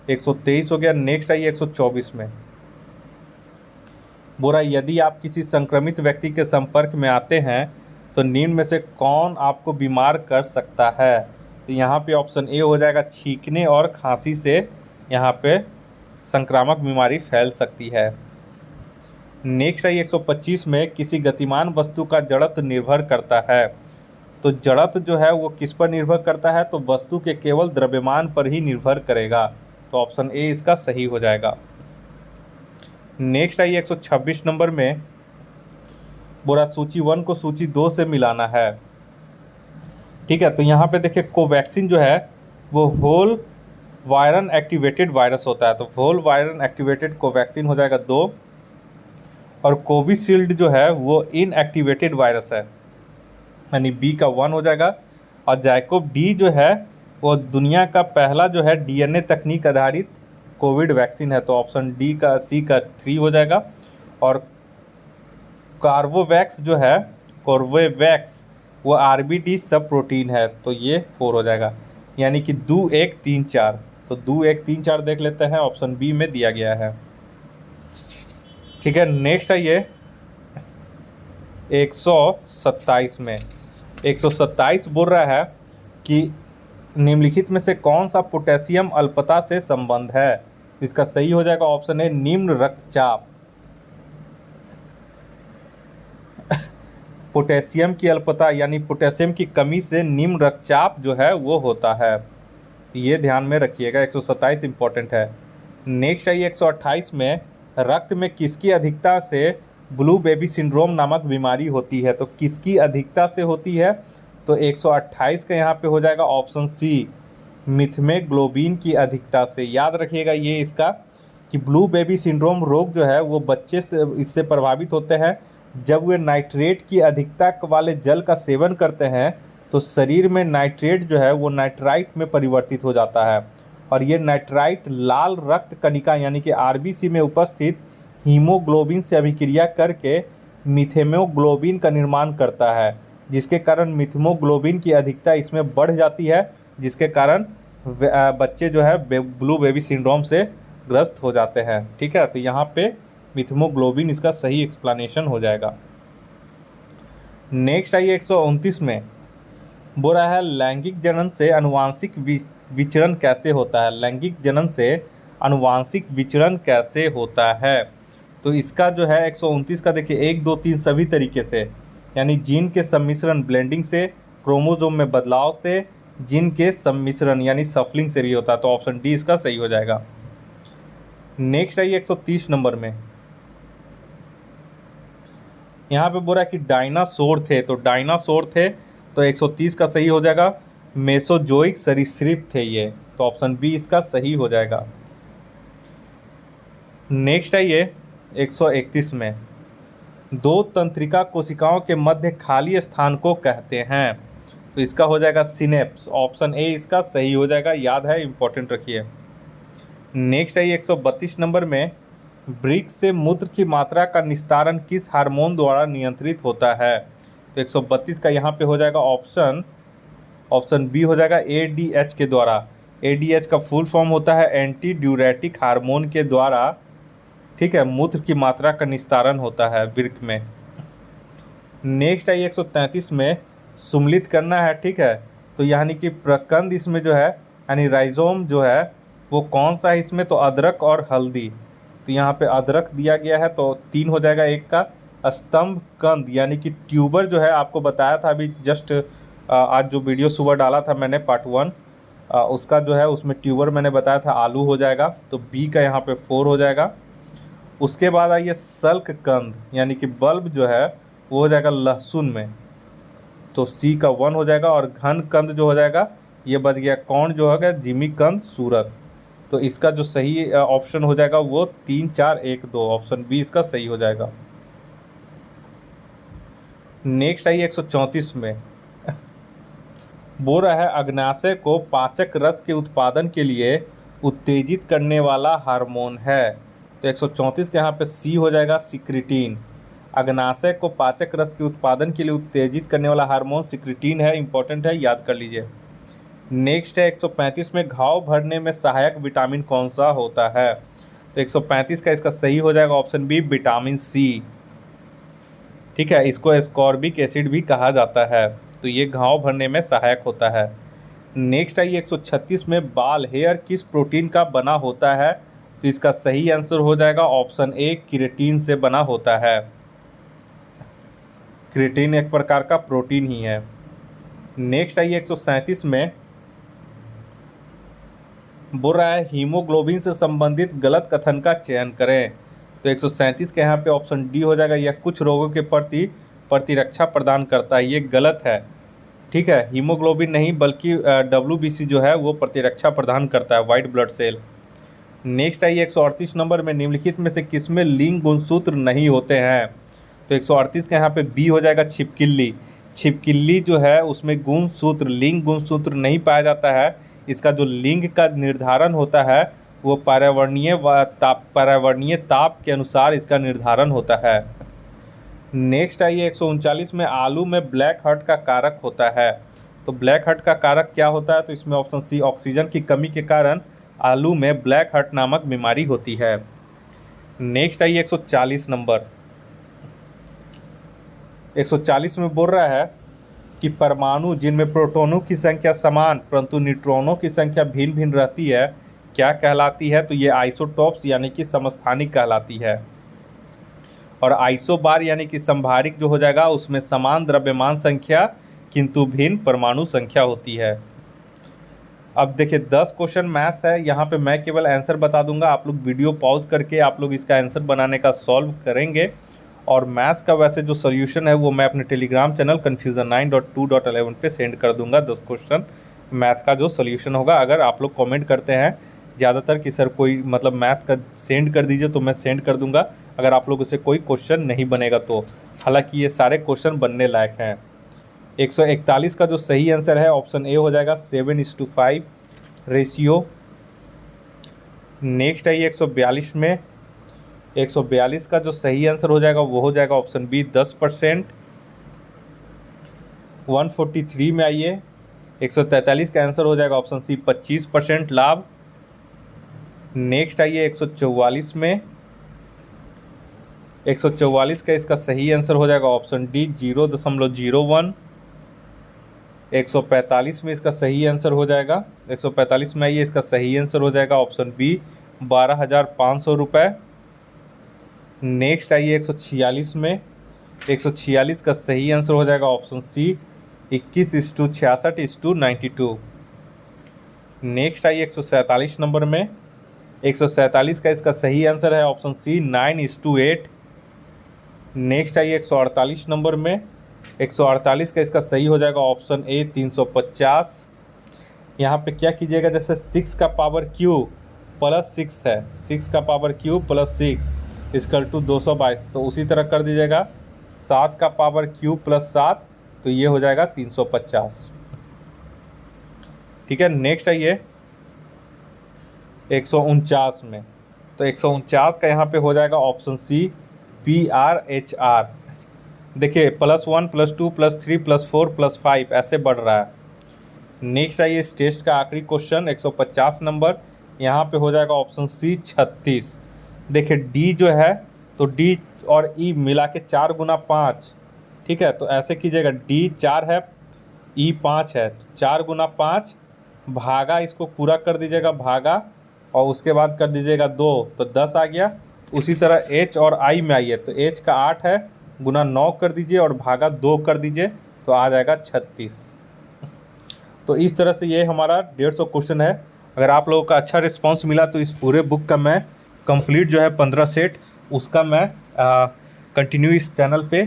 123 हो गया। नेक्स्ट आइए 124 में, बोला यदि आप किसी संक्रमित व्यक्ति के संपर्क में आते हैं तो निम्न में से कौन आपको बीमार कर सकता है, तो यहाँ पे ऑप्शन ए हो जाएगा, छींकने और खांसी से यहाँ पे संक्रामक बीमारी फैल सकती है। नेक्स्ट है 125 में किसी गतिमान वस्तु का जड़त्व निर्भर करता है, तो जड़त्व जो है वो किस पर निर्भर करता है, तो वस्तु के केवल द्रव्यमान पर ही निर्भर करेगा, तो ऑप्शन ए इसका सही हो जाएगा। नेक्स्ट है 126 नंबर में, बोला सूची 1 को सूची 2 से मिलाना है। ठीक है, तो यहाँ पे देखिए कोवैक्सीन जो है वो होल वायरन एक्टिवेटेड वायरस होता है, तो होल वायरन एक्टिवेटेड कोवैक्सीन हो जाएगा 2। और कोविशील्ड जो है वो इनएक्टिवेटेड वायरस है, यानी बी का 1 हो जाएगा। और जाइकोव डी जो है वो दुनिया का पहला जो है डीएनए तकनीक आधारित कोविड वैक्सीन है, तो ऑप्शन डी का सी का 3 हो जाएगा। और कार्बोवैक्स जो है कोर्बेवैक्स वो आरबीटी सब प्रोटीन है, तो ये 4 हो जाएगा। यानी कि 2 1 3 4, तो 2 1 3 4 देख लेते हैं, ऑप्शन बी में दिया गया है। ठीक है, नेक्स्ट है ये 127 में, 127 बोल रहा है कि निम्नलिखित में से कौन सा पोटेशियम अल्पता से संबंध है, तो इसका सही हो जाएगा ऑप्शन है, निम्न रक्तचाप। पोटेशियम की अल्पता यानी पोटेशियम की कमी से निम्न रक्तचाप जो है वो होता है, तो ये ध्यान में रखिएगा। 127 इंपॉर्टेंट है। नेक्स्ट है 128 में, रक्त में किसकी अधिकता से ब्लू बेबी सिंड्रोम नामक बीमारी होती है, तो किसकी अधिकता से होती है, तो 128 का यहाँ पे हो जाएगा ऑप्शन सी, मिथेमोग्लोबिन की अधिकता से। याद रखिएगा ये इसका कि ब्लू बेबी सिंड्रोम रोग जो है वो बच्चे से इससे प्रभावित होते हैं जब वे नाइट्रेट की अधिकता वाले जल का सेवन करते हैं, तो शरीर में नाइट्रेट जो है वो नाइट्राइट में परिवर्तित हो जाता है। और ये नाइट्राइट लाल रक्त कणिका यानी कि आरबीसी में उपस्थित हीमोग्लोबिन से अभिक्रिया करके मिथेमोग्लोबिन का निर्माण करता है, जिसके कारण मिथेमोग्लोबिन की अधिकता इसमें बढ़ जाती है, जिसके कारण बच्चे जो है ब्लू बेबी सिंड्रोम से ग्रस्त हो जाते हैं। ठीक है, तो यहाँ पे मिथेमोग्लोबिन इसका सही एक्सप्लेनेशन हो जाएगा। नेक्स्ट आइए 129 में, बोल रहा है लैंगिक जनन से अनुवांशिक विचरण कैसे होता है, लैंगिक जनन से अनुवांशिक विचरण कैसे होता है, तो इसका जो है 129 का देखिए 1 2 3 सभी तरीके से, यानी जीन के सम्मिश्रण ब्लेंडिंग से, क्रोमोसोम में बदलाव से, जीन के सम्मिश्रण यानी सफलिंग से भी होता है, तो ऑप्शन डी इसका सही हो जाएगा। नेक्स्ट आइए 130 नंबर में, यहाँ पे बोल रहा है कि डायनासोर थे, तो डायनासोर थे तो 130 का सही हो जाएगा। मेसोजोइक सरीसृप थे ये, तो ऑप्शन बी इसका सही हो जाएगा। नेक्स्ट है ये 131 में, दो तंत्रिका कोशिकाओं के मध्य खाली स्थान को कहते हैं, तो इसका हो जाएगा सिनेप्स। ऑप्शन ए इसका सही हो जाएगा, याद है, इंपॉर्टेंट रखिए। नेक्स्ट है ये 132 नंबर में, वृक्क से मूत्र की मात्रा का निस्तारण किस हार्मोन द्वारा नियंत्रित होता है, तो 132 का यहाँ पे हो जाएगा ऑप्शन बी हो जाएगा ADH के द्वारा। ADH का फुल फॉर्म होता है एंटी ड्यूरेटिक हार्मोन के द्वारा, ठीक है, मूत्र की मात्रा का निस्तारण होता है वृक्क में। नेक्स्ट है 133 में, सुम्मिलित करना है, ठीक है, तो यानी कि प्रकंद इसमें जो है यानी राइजोम जो है वो कौन सा है इसमें, तो अदरक और हल्दी, तो यहाँ पे अदरक दिया गया है, तो 3 हो जाएगा एक का। स्तंभ कंद यानी कि ट्यूबर जो है, आपको बताया था अभी जस्ट आज जो वीडियो सुबह डाला था मैंने पार्ट 1, उसका जो है उसमें ट्यूबर मैंने बताया था आलू हो जाएगा, तो बी का यहाँ पे 4 हो जाएगा। उसके बाद आइए सल्क कंद यानी कि बल्ब जो है वो हो जाएगा लहसुन में, तो सी का 1 हो जाएगा। और घन कंद जो हो जाएगा ये बच गया कौन जो होगा, जिमी कंद सूरत, तो इसका जो सही ऑप्शन हो जाएगा वो 3 4 1 2, ऑप्शन बी इसका सही हो जाएगा। नेक्स्ट आइए 134 में, बोल रहा है अग्नाशय को पाचक रस के उत्पादन के लिए उत्तेजित करने वाला हार्मोन है, तो 134 के यहाँ पे सी हो जाएगा सिक्रिटीन। अग्नाशय को पाचक रस के उत्पादन के लिए उत्तेजित करने वाला हार्मोन सिक्रिटीन है, इंपॉर्टेंट है, याद कर लीजिए। नेक्स्ट है 135 में, घाव भरने में सहायक विटामिन कौन सा होता है, तो 135 का इसका सही हो जाएगा ऑप्शन बी विटामिन सी, ठीक है, इसको एस्कॉर्बिक एसिड भी कहा जाता है, तो ये घाव भरने में सहायक होता है। नेक्स्ट है 136 में, बाल हेयर किस प्रोटीन का बना होता है, तो इसका सही आंसर हो जाएगा ऑप्शन ए केराटिन से बना होता है। केराटिन एक प्रकार का प्रोटीन ही है। नेक्स्ट आइए 137 में, बोल रहा है हीमोग्लोबिन से संबंधित गलत कथन का चयन करें, तो 137 के यहाँ पे ऑप्शन डी हो जाएगा, यह कुछ रोगों के प्रति प्रतिरक्षा प्रदान करता है, ये गलत है, ठीक है, हीमोग्लोबिन नहीं बल्कि WBC जो है वो प्रतिरक्षा प्रदान करता है, वाइट ब्लड सेल। नेक्स्ट आइए 138 नंबर में, निम्नलिखित में से किसमें लिंग गुणसूत्र नहीं होते हैं, तो 138 के यहाँ पे बी हो जाएगा छिपकिली। छिपकिली जो है उसमें गुणसूत्र लिंग गुणसूत्र नहीं पाया जाता है, इसका जो लिंग का निर्धारण होता है वो पर्यावरणीय ताप के अनुसार इसका निर्धारण होता है। नेक्स्ट आइए 139 में, आलू में ब्लैक हार्ट का कारक होता है, तो ब्लैक हार्ट का कारक क्या होता है, तो इसमें ऑप्शन सी ऑक्सीजन की कमी के कारण आलू में ब्लैक हार्ट नामक बीमारी होती है। नेक्स्ट आइए 140 नंबर, 140 में बोल रहा है कि परमाणु जिनमें प्रोटॉनों की संख्या समान परंतु न्यूट्रॉनों की संख्या भिन्न भिन्न रहती है क्या कहलाती है, तो ये आइसोटॉप्स यानी कि समस्थानिक कहलाती है। और आइसोबार यानी कि संभारिक जो हो जाएगा उसमें समान द्रव्यमान संख्या किंतु भिन्न परमाणु संख्या होती है। अब देखिए 10 क्वेश्चन मैथ्स है, यहाँ पे मैं केवल आंसर बता दूंगा, आप लोग वीडियो पॉज करके आप लोग इसका आंसर बनाने का सॉल्व करेंगे। और मैथ्स का वैसे जो सोल्यूशन है वो मैं अपने टेलीग्राम चैनल confusion9.2.11 पे सेंड कर दूंगा। 10 क्वेश्चन मैथ का जो सोल्यूशन होगा, अगर आप लोग कमेंट करते हैं ज़्यादातर कि सर कोई मतलब मैथ का सेंड कर दीजिए तो मैं सेंड कर दूंगा, अगर आप लोगों से कोई क्वेश्चन नहीं बनेगा तो। हालांकि ये सारे क्वेश्चन बनने लायक हैं। 141 का जो सही आंसर है ऑप्शन ए हो जाएगा 7:5 रेशियो। नेक्स्ट है ये 142 में, 142 का जो सही आंसर हो जाएगा वो हो जाएगा ऑप्शन बी 10%। 143 में आइए, 143 का आंसर हो जाएगा ऑप्शन सी 25% लाभ। नेक्स्ट आइए 144 में, 144 का इसका सही आंसर हो जाएगा ऑप्शन डी 0.01। 145 में इसका सही आंसर हो जाएगा, 145 में आइए इसका सही आंसर हो जाएगा ऑप्शन बी 12,500 रुपये। नेक्स्ट आइए 146 में, 146 का सही आंसर हो जाएगा ऑप्शन सी 21:66:92। नेक्स्ट आइए 147 नंबर में, 147 का इसका सही आंसर है ऑप्शन सी 9:8। नेक्स्ट आइए 148 नंबर में। 148 का इसका सही हो जाएगा ऑप्शन ए 350। यहाँ पे क्या कीजिएगा, जैसे 6 का पावर क्यूब प्लस 6 है, 6 का power cube plus 6 equal to 222, तो उसी तरह कर दीजिएगा 7 का पावर क्यूब प्लस 7, तो ये हो जाएगा 350। ठीक है, नेक्स्ट आइए 149 में। तो 149 का यहाँ पे हो जाएगा ऑप्शन सी PRHR। देखिए +1 +2 +3 +4 +5 ऐसे बढ़ रहा है। नेक्स्ट आइए इस टेस्ट का आखिरी क्वेश्चन 150 नंबर। यहाँ पे हो जाएगा ऑप्शन सी 36। देखिए डी जो है तो डी और ई मिला के 4 गुना 5। ठीक है, तो ऐसे कीजिएगा, डी 4 है, ई 5 है, तो 4 गुना 5 भागा, इसको पूरा कर दीजिएगा भागा, और उसके बाद कर दीजिएगा 2, तो 10 आ गया। उसी तरह एच और आई में आइए, तो एच का 8 है, गुना 9 कर दीजिए और भागा 2 कर दीजिए, तो आ जाएगा 36। तो इस तरह से ये हमारा 150 क्वेश्चन है। अगर आप लोगों का अच्छा रिस्पांस मिला तो इस पूरे बुक का मैं कंप्लीट जो है 15 सेट उसका मैं कंटिन्यू इस चैनल पे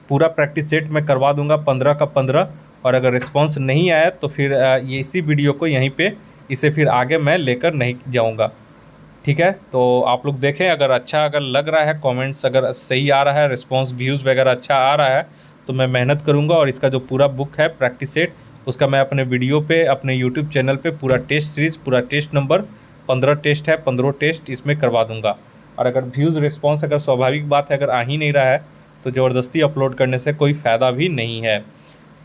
पूरा प्रैक्टिस सेट में करवा दूंगा 15 का 15। और अगर रिस्पांस नहीं आया तो फिर ये इसी वीडियो को यहीं पे इसे फिर आगे मैं लेकर नहीं जाऊंगा। ठीक है, तो आप लोग देखें, अगर अच्छा अगर लग रहा है, कमेंट्स अगर सही आ रहा है, रिस्पांस व्यूज़ वगैरह अच्छा आ रहा है, तो मैं मेहनत करूंगा और इसका जो पूरा बुक है प्रैक्टिस सेट उसका मैं अपने वीडियो पे अपने यूट्यूब चैनल पे पूरा टेस्ट सीरीज़, पूरा टेस्ट नंबर 15 टेस्ट है, 15 टेस्ट इसमें करवा दूंगा। और अगर व्यूज़ रिस्पॉन्स अगर स्वाभाविक बात है अगर आ ही नहीं रहा है तो ज़बरदस्ती अपलोड करने से कोई फ़ायदा भी नहीं है।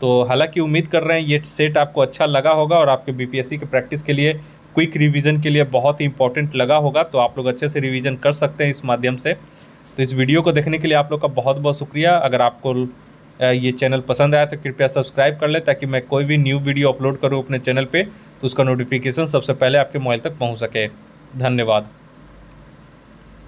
तो हालांकि उम्मीद कर रहे हैं ये सेट आपको अच्छा लगा होगा और आपके बीपीएससी के प्रैक्टिस के लिए, क्विक रिवीजन के लिए बहुत ही इंपॉर्टेंट लगा होगा, तो आप लोग अच्छे से रिवीजन कर सकते हैं इस माध्यम से। तो इस वीडियो को देखने के लिए आप लोग का बहुत बहुत शुक्रिया। अगर आपको ये चैनल पसंद आया तो कृपया सब्सक्राइब कर लें, ताकि मैं कोई भी न्यू वीडियो अपलोड करूं अपने चैनल पे तो उसका नोटिफिकेशन सबसे पहले आपके मोबाइल तक पहुंच सके। धन्यवाद।